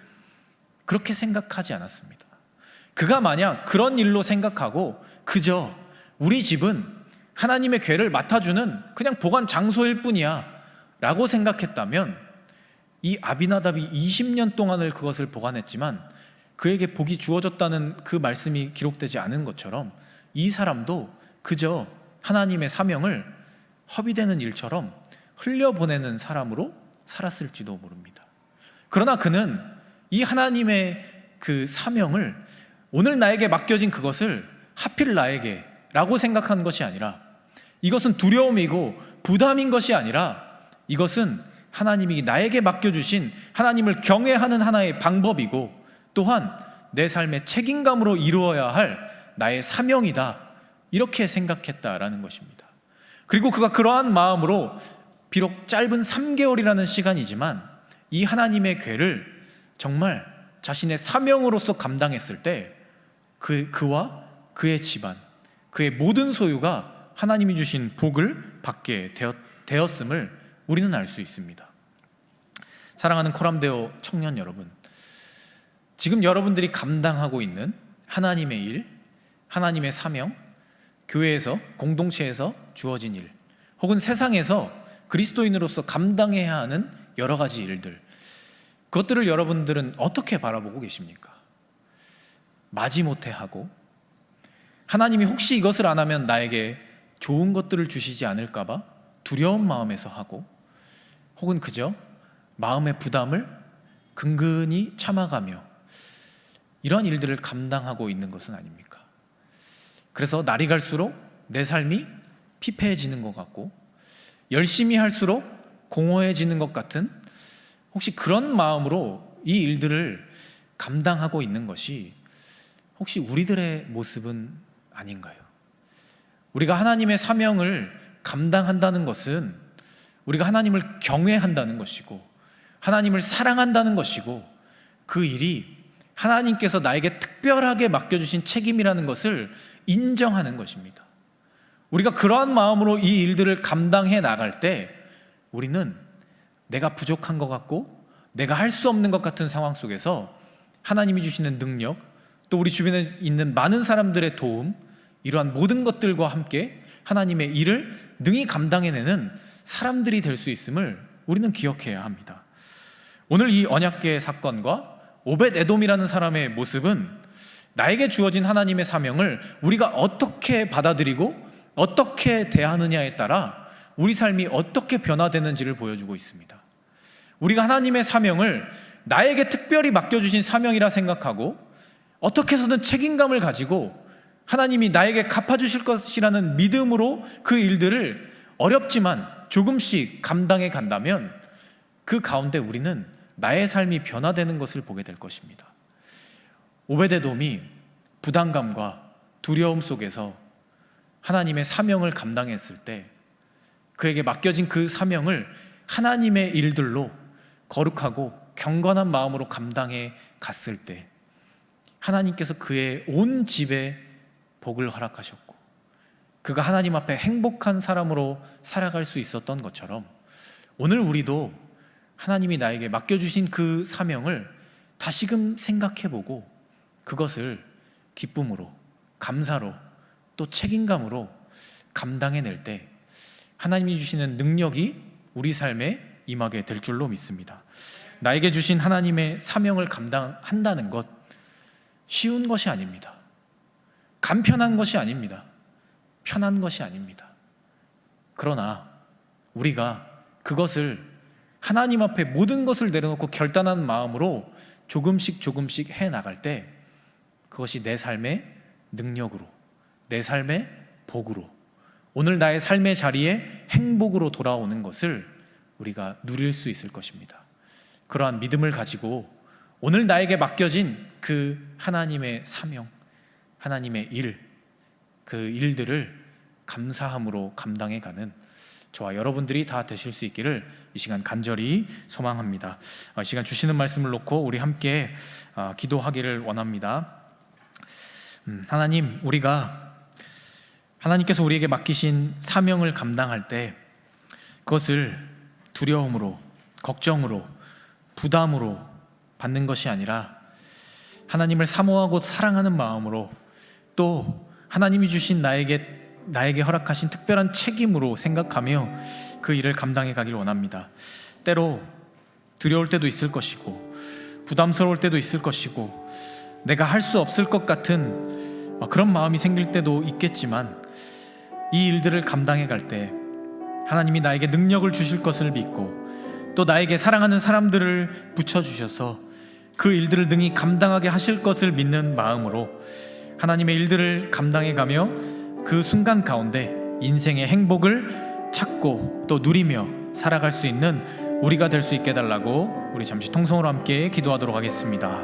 그렇게 생각하지 않았습니다. 그가 만약 그런 일로 생각하고 그저 우리 집은 하나님의 궤를 맡아주는 그냥 보관 장소일 뿐이야 라고 생각했다면, 이 아비나답이 20년 동안을 그것을 보관했지만 그에게 복이 주어졌다는 그 말씀이 기록되지 않은 것처럼 이 사람도 그저 하나님의 사명을 허비되는 일처럼 흘려보내는 사람으로 살았을지도 모릅니다. 그러나 그는 이 하나님의 그 사명을, 오늘 나에게 맡겨진 그것을 하필 나에게 라고 생각한 것이 아니라, 이것은 두려움이고 부담인 것이 아니라 이것은 하나님이 나에게 맡겨주신 하나님을 경외하는 하나의 방법이고 또한 내 삶의 책임감으로 이루어야 할 나의 사명이다, 이렇게 생각했다라는 것입니다. 그리고 그가 그러한 마음으로 비록 짧은 3개월이라는 시간이지만 이 하나님의 궤를 정말 자신의 사명으로서 감당했을 때 그와 그의 집안, 그의 모든 소유가 하나님이 주신 복을 받게 되었음을 우리는 알 수 있습니다. 사랑하는 코람데오 청년 여러분, 지금 여러분들이 감당하고 있는 하나님의 일, 하나님의 사명, 교회에서, 공동체에서 주어진 일, 혹은 세상에서 그리스도인으로서 감당해야 하는 여러 가지 일들, 그것들을 여러분들은 어떻게 바라보고 계십니까? 마지못해 하고, 하나님이 혹시 이것을 안 하면 나에게 좋은 것들을 주시지 않을까 봐 두려운 마음에서 하고, 혹은 그저 마음의 부담을 근근히 참아가며 이런 일들을 감당하고 있는 것은 아닙니까? 그래서 날이 갈수록 내 삶이 피폐해지는 것 같고 열심히 할수록 공허해지는 것 같은, 혹시 그런 마음으로 이 일들을 감당하고 있는 것이 혹시 우리들의 모습은 아닌가요? 우리가 하나님의 사명을 감당한다는 것은 우리가 하나님을 경외한다는 것이고 하나님을 사랑한다는 것이고, 그 일이 하나님께서 나에게 특별하게 맡겨주신 책임이라는 것을 인정하는 것입니다. 우리가 그러한 마음으로 이 일들을 감당해 나갈 때 우리는 내가 부족한 것 같고 내가 할 수 없는 것 같은 상황 속에서 하나님이 주시는 능력, 또 우리 주변에 있는 많은 사람들의 도움, 이러한 모든 것들과 함께 하나님의 일을 능히 감당해내는 사람들이 될 수 있음을 우리는 기억해야 합니다. 오늘 이 언약궤 사건과 오벳에돔이라는 사람의 모습은 나에게 주어진 하나님의 사명을 우리가 어떻게 받아들이고 어떻게 대하느냐에 따라 우리 삶이 어떻게 변화되는지를 보여주고 있습니다. 우리가 하나님의 사명을 나에게 특별히 맡겨주신 사명이라 생각하고 어떻게 해서든 책임감을 가지고 하나님이 나에게 갚아주실 것이라는 믿음으로 그 일들을 어렵지만 조금씩 감당해 간다면 그 가운데 우리는 나의 삶이 변화되는 것을 보게 될 것입니다. 오베데돔이 부담감과 두려움 속에서 하나님의 사명을 감당했을 때 그에게 맡겨진 그 사명을 하나님의 일들로 거룩하고 경건한 마음으로 감당해 갔을 때 하나님께서 그의 온 집에 복을 허락하셨고 그가 하나님 앞에 행복한 사람으로 살아갈 수 있었던 것처럼 오늘 우리도 하나님이 나에게 맡겨주신 그 사명을 다시금 생각해보고 그것을 기쁨으로, 감사로, 또 책임감으로 감당해낼 때 하나님이 주시는 능력이 우리 삶에 임하게 될 줄로 믿습니다. 나에게 주신 하나님의 사명을 감당한다는 것 쉬운 것이 아닙니다. 간편한 것이 아닙니다. 편한 것이 아닙니다. 그러나 우리가 그것을 하나님 앞에 모든 것을 내려놓고 결단한 마음으로 조금씩 해나갈 때 그것이 내 삶의 능력으로, 내 삶의 복으로, 오늘 나의 삶의 자리에 행복으로 돌아오는 것을 우리가 누릴 수 있을 것입니다. 그러한 믿음을 가지고 오늘 나에게 맡겨진 그 하나님의 사명, 하나님의 일, 그 일들을 감사함으로 감당해가는 저와 여러분들이 다 되실 수 있기를 이 시간 간절히 소망합니다. 이 시간 주시는 말씀을 놓고 우리 함께 기도하기를 원합니다. 하나님, 우리가 하나님께서 우리에게 맡기신 사명을 감당할 때 그것을 두려움으로, 걱정으로, 부담으로 받는 것이 아니라 하나님을 사모하고 사랑하는 마음으로 또 하나님이 주신 나에게 허락하신 특별한 책임으로 생각하며 그 일을 감당해 가길 원합니다. 때로 두려울 때도 있을 것이고 부담스러울 때도 있을 것이고 내가 할 수 없을 것 같은 그런 마음이 생길 때도 있겠지만 이 일들을 감당해 갈 때 하나님이 나에게 능력을 주실 것을 믿고 또 나에게 사랑하는 사람들을 붙여주셔서 그 일들을 능히 감당하게 하실 것을 믿는 마음으로 하나님의 일들을 감당해 가며 그 순간 가운데 인생의 행복을 찾고 또 누리며 살아갈 수 있는 우리가 될 수 있게 해달라고 우리 잠시 통성으로 함께 기도하도록 하겠습니다.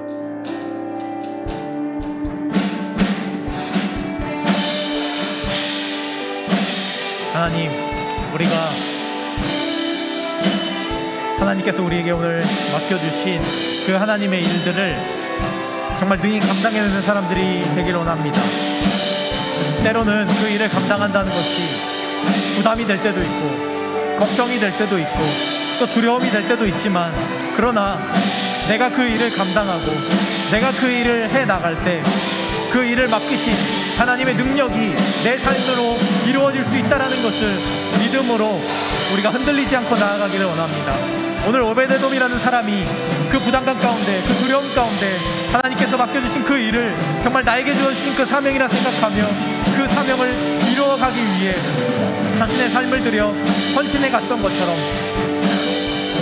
하나님, 우리가 하나님께서 우리에게 오늘 맡겨주신 그 하나님의 일들을 정말 능히 감당해내는 사람들이 되길 원합니다. 때로는 그 일을 감당한다는 것이 부담이 될 때도 있고 걱정이 될 때도 있고 또 두려움이 될 때도 있지만 그러나 내가 그 일을 감당하고 내가 그 일을 해나갈 때 그 일을 맡기신 하나님의 능력이 내 삶으로 이루어질 수 있다는 것을 믿음으로 우리가 흔들리지 않고 나아가기를 원합니다. 오늘 오베데돔이라는 사람이 그 부담감 가운데 그 두려움 가운데 하나님께서 맡겨주신 그 일을 정말 나에게 주신 그 사명이라 생각하며 그 사명을 이루어가기 위해 자신의 삶을 들여 헌신해 갔던 것처럼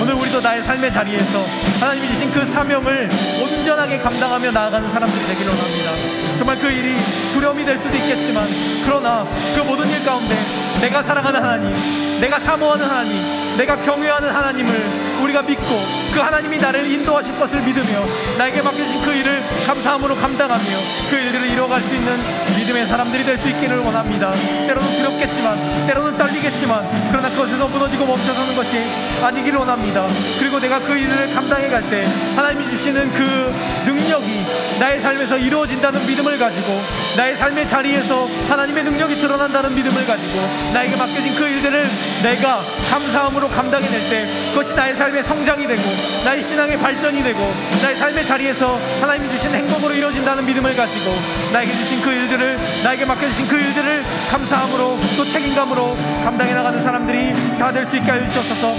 오늘 우리도 나의 삶의 자리에서 하나님이 주신 그 사명을 온전하게 감당하며 나아가는 사람들이 되기를 원합니다. 정말 그 일이 두려움이 될 수도 있겠지만 그러나 그 모든 일 가운데 내가 사랑하는 하나님, 내가 사모하는 하나님, 내가 경외하는 하나님을 우리가 믿고 그 하나님이 나를 인도하실 것을 믿으며 나에게 맡겨진 그 일을 감사함으로 감당하며 그 일들을 이루어갈 수 있는 믿음의 사람들이 될 수 있기를 원합니다. 때로는 두렵겠지만 때로는 떨리겠지만 그러나 그것에서 무너지고 멈춰서는 것이 아니기를 원합니다. 그리고 내가 그 일을 감당해 갈 때 하나님이 주시는 그 능력이 나의 삶에서 이루어진다는 믿음을 가지고 나의 삶의 자리에서 하나님의 능력이 드러난다는 믿음을 가지고 나에게 맡겨진 그 일들을 내가 감사함으로 감당해낼 때 그것이 나의 삶의 성장이 되고 나의 신앙의 발전이 되고 나의 삶의 자리에서 하나님이 주신 행복으로 이루어진다는 믿음을 가지고 나에게 주신 그 일들을 나에게 맡겨주신 그 일들을 감사함으로 또 책임감으로 감당해 나가는 사람들이 다 될 수 있게 하여 주시옵소서.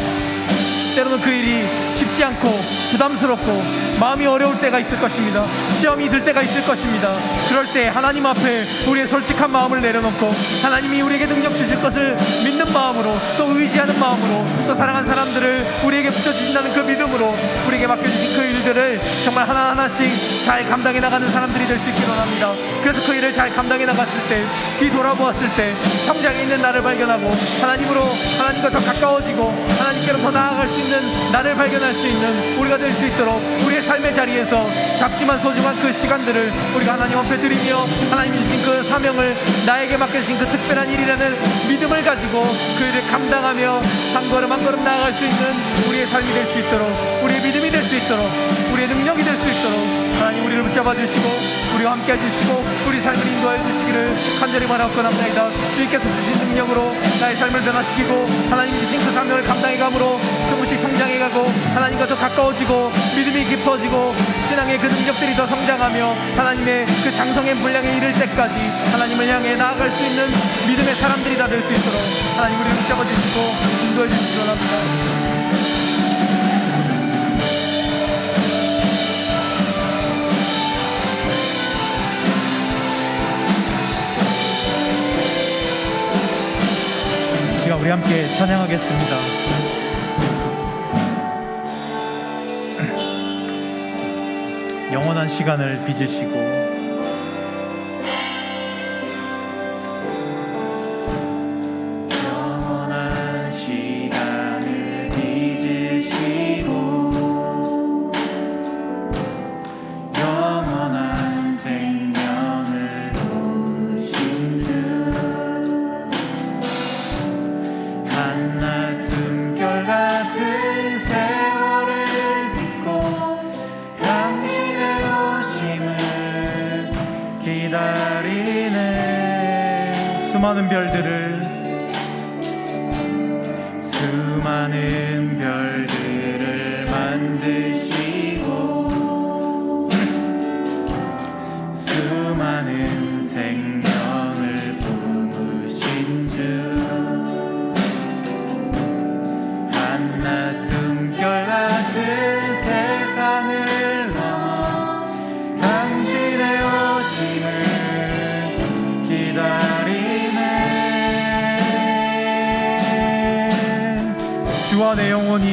때로는 그 일이 쉽지 않고 부담스럽고 마음이 어려울 때가 있을 것입니다. 시험이 들 때가 있을 것입니다. 그럴 때 하나님 앞에 우리의 솔직한 마음을 내려놓고 하나님이 우리에게 능력 주실 것을 믿는 마음으로 또 의지하는 마음으로 또 사랑하는 사람들을 우리에게 붙여주신다는 그 믿음으로 우리에게 맡겨주신 그 일들을 정말 하나하나씩 잘 감당해 나가는 사람들이 될 수 있기를 원합니다. 그래서 그 일을 잘 감당해 나갔을 때 뒤돌아보았을 때 성장해 있는 나를 발견하고 하나님과 더 가까워지고 하나님께로 더 나아갈 수 있는 나를 발견할 수 있는 우리가 될 수 있도록 우리의 삶의 자리에서 작지만 소중한 그 시간들을 우리가 하나님 앞에 드리며 하나님이 주신 그 사명을 나에게 맡겨주신 그 특별한 일이라는 믿음을 가지고 그 일을 감당하며 한 걸음 한 걸음 나아갈 수 있는 우리의 삶이 될 수 있도록, 우리의 믿음이 될 수 있도록, 우리의 능력이 될 수 있도록 하나님 우리를 붙잡아 주시고 우리와 함께 해주시고 우리 삶을 인도하여 주시기를 간절히 바라옵건합니다. 주님께서 주신 능력으로 나의 삶을 변화시키고 하나님 주신 그 사명을 감당해 감으로 조금씩 성장해 가고 하나님과 더 가까워지고 믿음이 깊어지고 신앙의 그 능력들이 더 성장하며 하나님의 그 장성의 분량에 이를 때까지 하나님을 향해 나아갈 수 있는 믿음의 사람들이 다 될 수 있도록 하나님 우리를 붙잡아 주시고 인도해 주시기 원합니다. 우리 함께 찬양하겠습니다. 영원한 시간을 빚으시고 영원한 시간을 빚으시고 영원한 생명을 주신 주 한낮 숨결 같은 세월을 딛고 당신의 오심을 기다리네. 수많은 별들을 만드시고 수많은 생명을 품으신 주 한낮 숨결 같은 세상을 넘어 당신의 오심을 기다리네. 주와 내 영혼이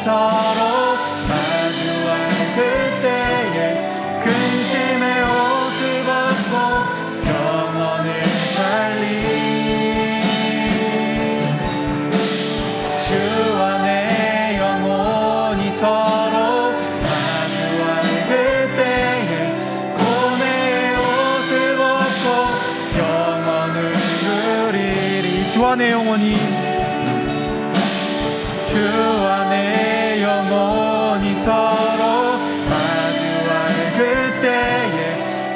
서로 마주한 그때에 근심의 옷을 벗고 영혼을 살린 주와 내 영혼이 서로 마주한 그때에 고뇌의 옷을 벗고 영혼을 누리리. 주와 내 영혼이 서로 마주할 그때에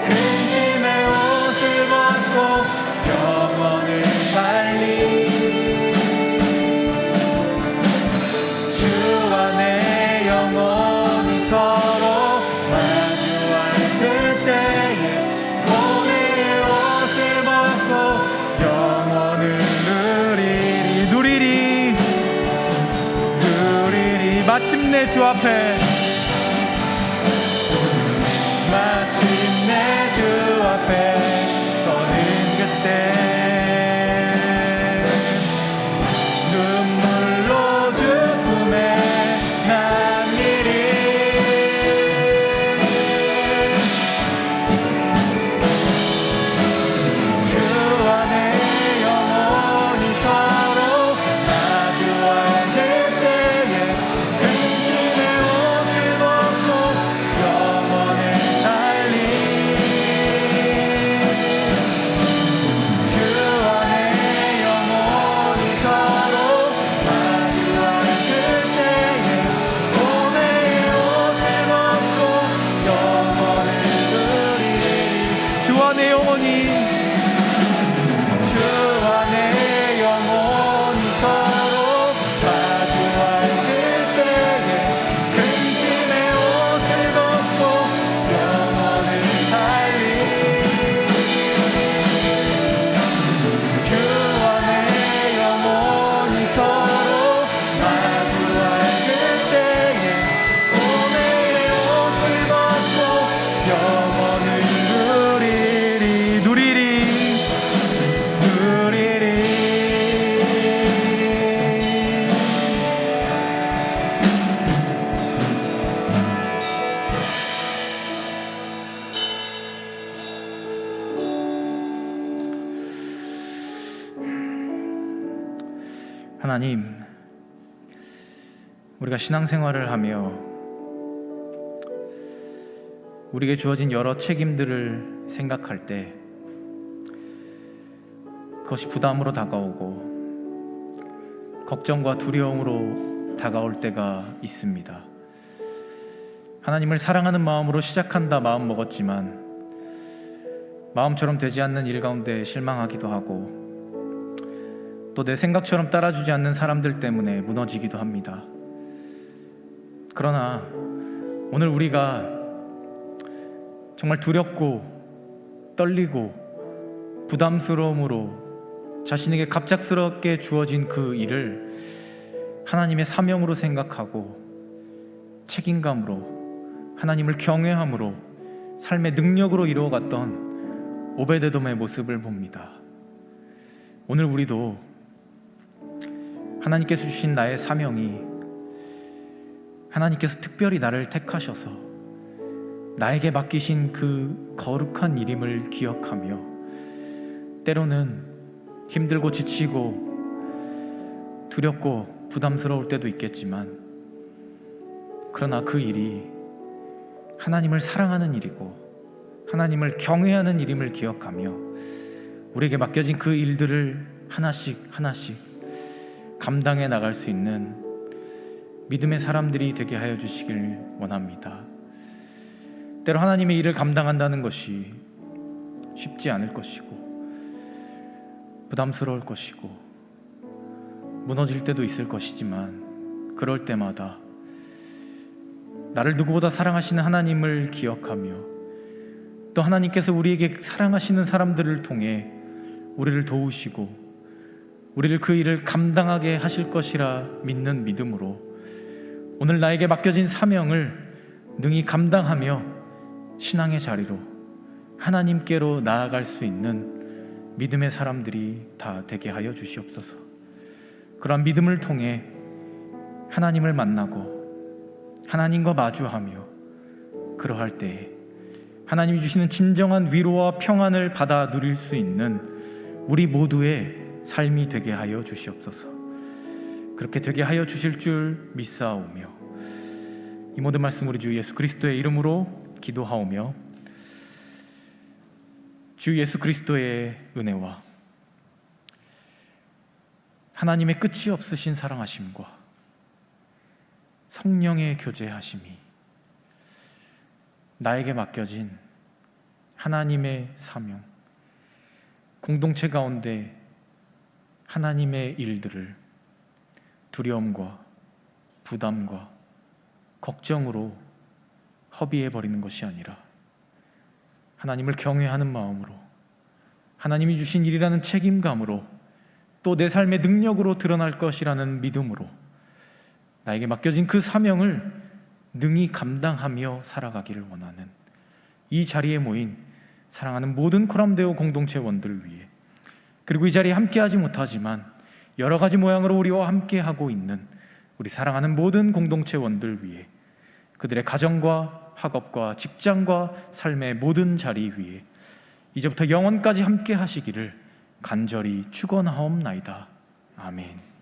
근심의 옷을 벗고 영혼을 살린 주와 내 영혼이 서로 마주할 그때에 고뇌의 옷을 벗고 영혼을 누리리 마침내 주 앞에 서는 그때 눈물로 죽음에 남기리 주와 내 영혼이 서로 마주할 그때에 근심의 옷을 벗고 영혼을 살린 하나님, 우리가 신앙생활을 하며 우리에게 주어진 여러 책임들을 생각할 때 그것이 부담으로 다가오고 걱정과 두려움으로 다가올 때가 있습니다. 하나님을 사랑하는 마음으로 시작한다 마음 먹었지만 마음처럼 되지 않는 일 가운데 실망하기도 하고 또 내 생각처럼 따라주지 않는 사람들 때문에 무너지기도 합니다. 그러나 오늘 우리가 정말 두렵고 떨리고 부담스러움으로 자신에게 갑작스럽게 주어진 그 일을 하나님의 사명으로 생각하고 책임감으로 하나님을 경외함으로 삶의 능력으로 이루어갔던 오베데돔의 모습을 봅니다. 오늘 우리도 하나님께서 주신 나의 사명이 하나님께서 특별히 나를 택하셔서 나에게 맡기신 그 거룩한 일임을 기억하며 때로는 힘들고 지치고 두렵고 부담스러울 때도 있겠지만 그러나 그 일이 하나님을 사랑하는 일이고 하나님을 경외하는 일임을 기억하며 우리에게 맡겨진 그 일들을 하나씩 감당해 나갈 수 있는 믿음의 사람들이 되게 하여 주시길 원합니다. 때로 하나님의 일을 감당한다는 것이 쉽지 않을 것이고 부담스러울 것이고 무너질 때도 있을 것이지만 그럴 때마다 나를 누구보다 사랑하시는 하나님을 기억하며 또 하나님께서 우리에게 사랑하시는 사람들을 통해 우리를 도우시고 우리를 그 일을 감당하게 하실 것이라 믿는 믿음으로 오늘 나에게 맡겨진 사명을 능히 감당하며 신앙의 자리로 하나님께로 나아갈 수 있는 믿음의 사람들이 다 되게 하여 주시옵소서. 그러한 믿음을 통해 하나님을 만나고 하나님과 마주하며 그러할 때에 하나님이 주시는 진정한 위로와 평안을 받아 누릴 수 있는 우리 모두의 삶이 되게 하여 주시옵소서. 그렇게 되게 하여 주실 줄 믿사오며 이 모든 말씀 우리 주 예수 그리스도의 이름으로 기도하오며 주 예수 그리스도의 은혜와 하나님의 끝이 없으신 사랑하심과 성령의 교제하심이 나에게 맡겨진 하나님의 사명, 공동체 가운데 하나님의 일들을 두려움과 부담과 걱정으로 허비해버리는 것이 아니라 하나님을 경외하는 마음으로 하나님이 주신 일이라는 책임감으로 또 내 삶의 능력으로 드러날 것이라는 믿음으로 나에게 맡겨진 그 사명을 능히 감당하며 살아가기를 원하는 이 자리에 모인 사랑하는 모든 코람데오 공동체원들을 위해 그리고 이 자리에 함께하지 못하지만 여러 가지 모양으로 우리와 함께하고 있는 우리 사랑하는 모든 공동체원들 위해 그들의 가정과 학업과 직장과 삶의 모든 자리 위에 이제부터 영원까지 함께 하시기를 간절히 축원하옵나이다. 아멘.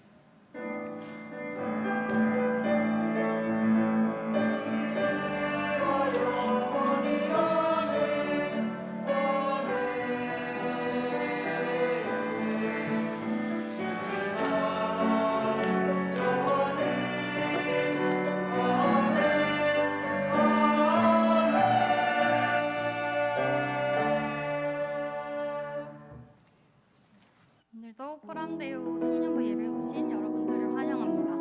오늘도 코람데오 청년부 예배에 오신 여러분들을 환영합니다.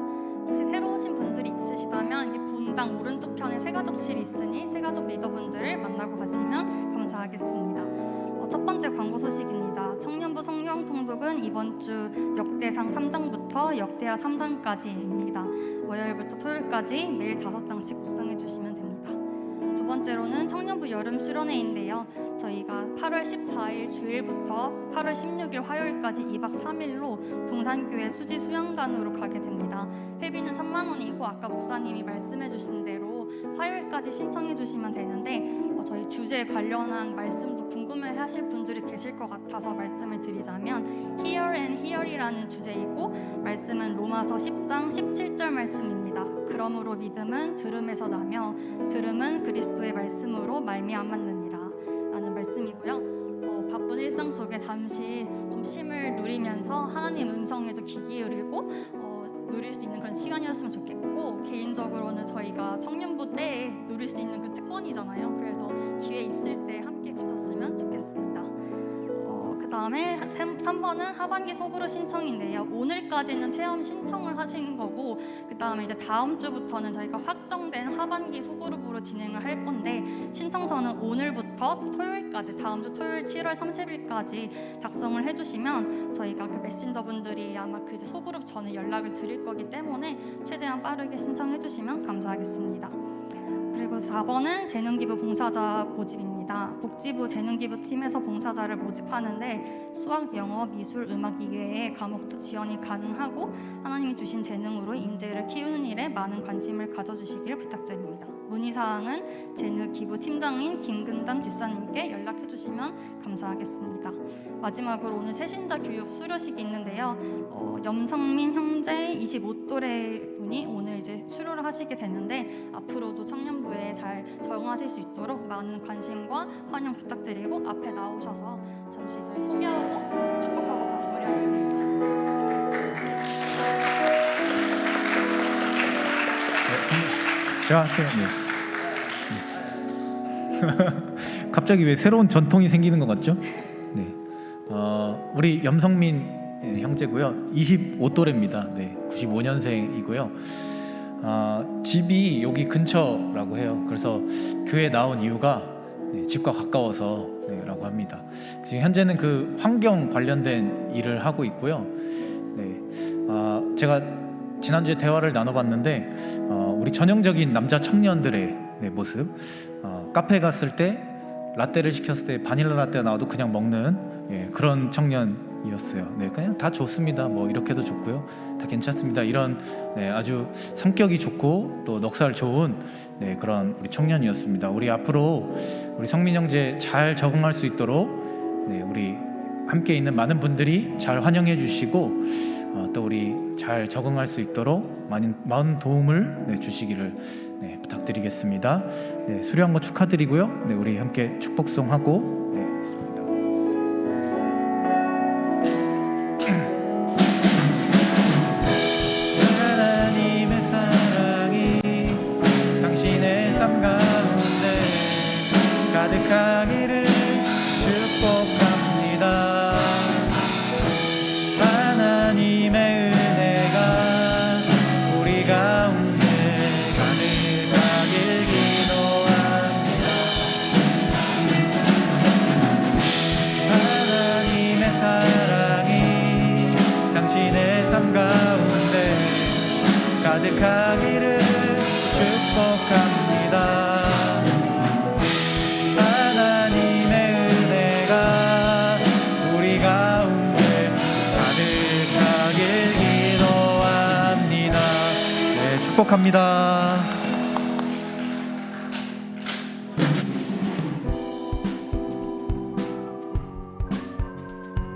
혹시 새로 오신 분들이 있으시다면 이게 본당 오른쪽 편에 새가족실이 있으니 새가족 리더분들을 만나고 가시면 감사하겠습니다. 첫 번째 광고 소식입니다. 청년부 성경 통독은 이번 주 역대상 3장부터 역대하 3장까지입니다. 월요일부터 토요일까지 매일 5장씩 구성해 주시면 됩니다. 두 번째로는 청년부 여름 수련회인데요. 저희가 8월 14일 주일부터 8월 16일 화요일까지 2박 3일로 동산교회 수지 수양관으로 가게 됩니다. 회비는 3만 원이고 아까 목사님이 말씀해 주신 대로 화요일까지 신청해 주시면 되는데 저희 주제에 관련한 말씀도 궁금해하실 분들이 계실 것 같아서 말씀을 드리자면 Here and Here이라는 주제이고 말씀은 로마서 10장 17절 말씀입니다. 그러므로 믿음은 들음에서 나며 들음은 그리스도의 말씀으로 말미암았느니라 라는 말씀이고요. 바쁜 일상 속에 잠시 좀 쉼을 누리면서 하나님 음성에도 귀 기울이고 누릴 수 있는 그런 시간이었으면 좋겠고, 개인적으로는 저희가 청년부 때 누릴 수 있는 그 특권이잖아요. 그래서 기회 있을 때 함께 가졌으면 좋겠습니다. 그 다음에 3번은 하반기 소그룹 신청인데요. 오늘까지는 체험 신청을 하신 거고, 그 다음에 이제 다음 주부터는 저희가 확정된 하반기 소그룹으로 진행을 할 건데, 신청서는 오늘부터 토요일까지, 다음 주 토요일 7월 30일까지 작성을 해주시면 저희가 그 메신저분들이 아마 그 이제 소그룹 전에 연락을 드릴 거기 때문에 최대한 빠르게 신청해주시면 감사하겠습니다. 그리고 4번은 재능기부 봉사자 모집입니다. 복지부 재능기부 팀에서 봉사자를 모집하는데 수학, 영어, 미술, 음악 이외의 과목도 지원이 가능하고 하나님이 주신 재능으로 인재를 키우는 일에 많은 관심을 가져주시길 부탁드립니다. 문의사항은 재능기부 팀장인 김근담 지사님께 연락해 주시면 감사하겠습니다. 마지막으로 오늘 새신자 교육 수료식이 있는데요. 염성민 형제 25또래 분이 오늘 이제 수료를 하시게 되는데 앞으로도 청년부에 잘 적응하실 수 있도록 많은 관심과 환영 부탁드리고 앞에 나오셔서 잠시 저희 소개하고 축복하고 마무리하겠습니다. 제가 할게요. 네. 갑자기 왜 새로운 전통이 생기는 것 같죠? 네. 우리 염성민 형제고요. 25또래입니다. 네, 95년생이고요. 집이 여기 근처라고 해요. 그래서 교회 나온 이유가 집과 가까워서 라고 합니다. 지금 현재는 그 환경 관련된 일을 하고 있고요. 제가 지난주에 대화를 나눠봤는데 우리 전형적인 남자 청년들의 모습, 카페 갔을 때 라떼를 시켰을 때 바닐라 라떼가 나와도 그냥 먹는 그런 청년이었어요. 그냥 다 좋습니다. 뭐 이렇게도 좋고요, 다 괜찮습니다. 이런 아주 성격이 좋고 또 넉살 좋은 그런 우리 청년이었습니다. 우리 앞으로 우리 성민 형제 잘 적응할 수 있도록 우리 함께 있는 많은 분들이 잘 환영해 주시고 또 우리 잘 적응할 수 있도록 많은 도움을 주시기를 부탁드리겠습니다. 수료한 거 축하드리고요. 우리 함께 축복송하고 있습니다. 하나님의 사랑이 당신의 삶 가운데 가득하기를 축복합니다. 하나님의 은혜가 우리 가운데 가득하길 기도합니다. 하나님의 사랑이 당신의 삶 가운데 가득하기를 축복합니다. 하나님의 은혜가 우리 가운데 가득하길 기도합니다. 축복합니다.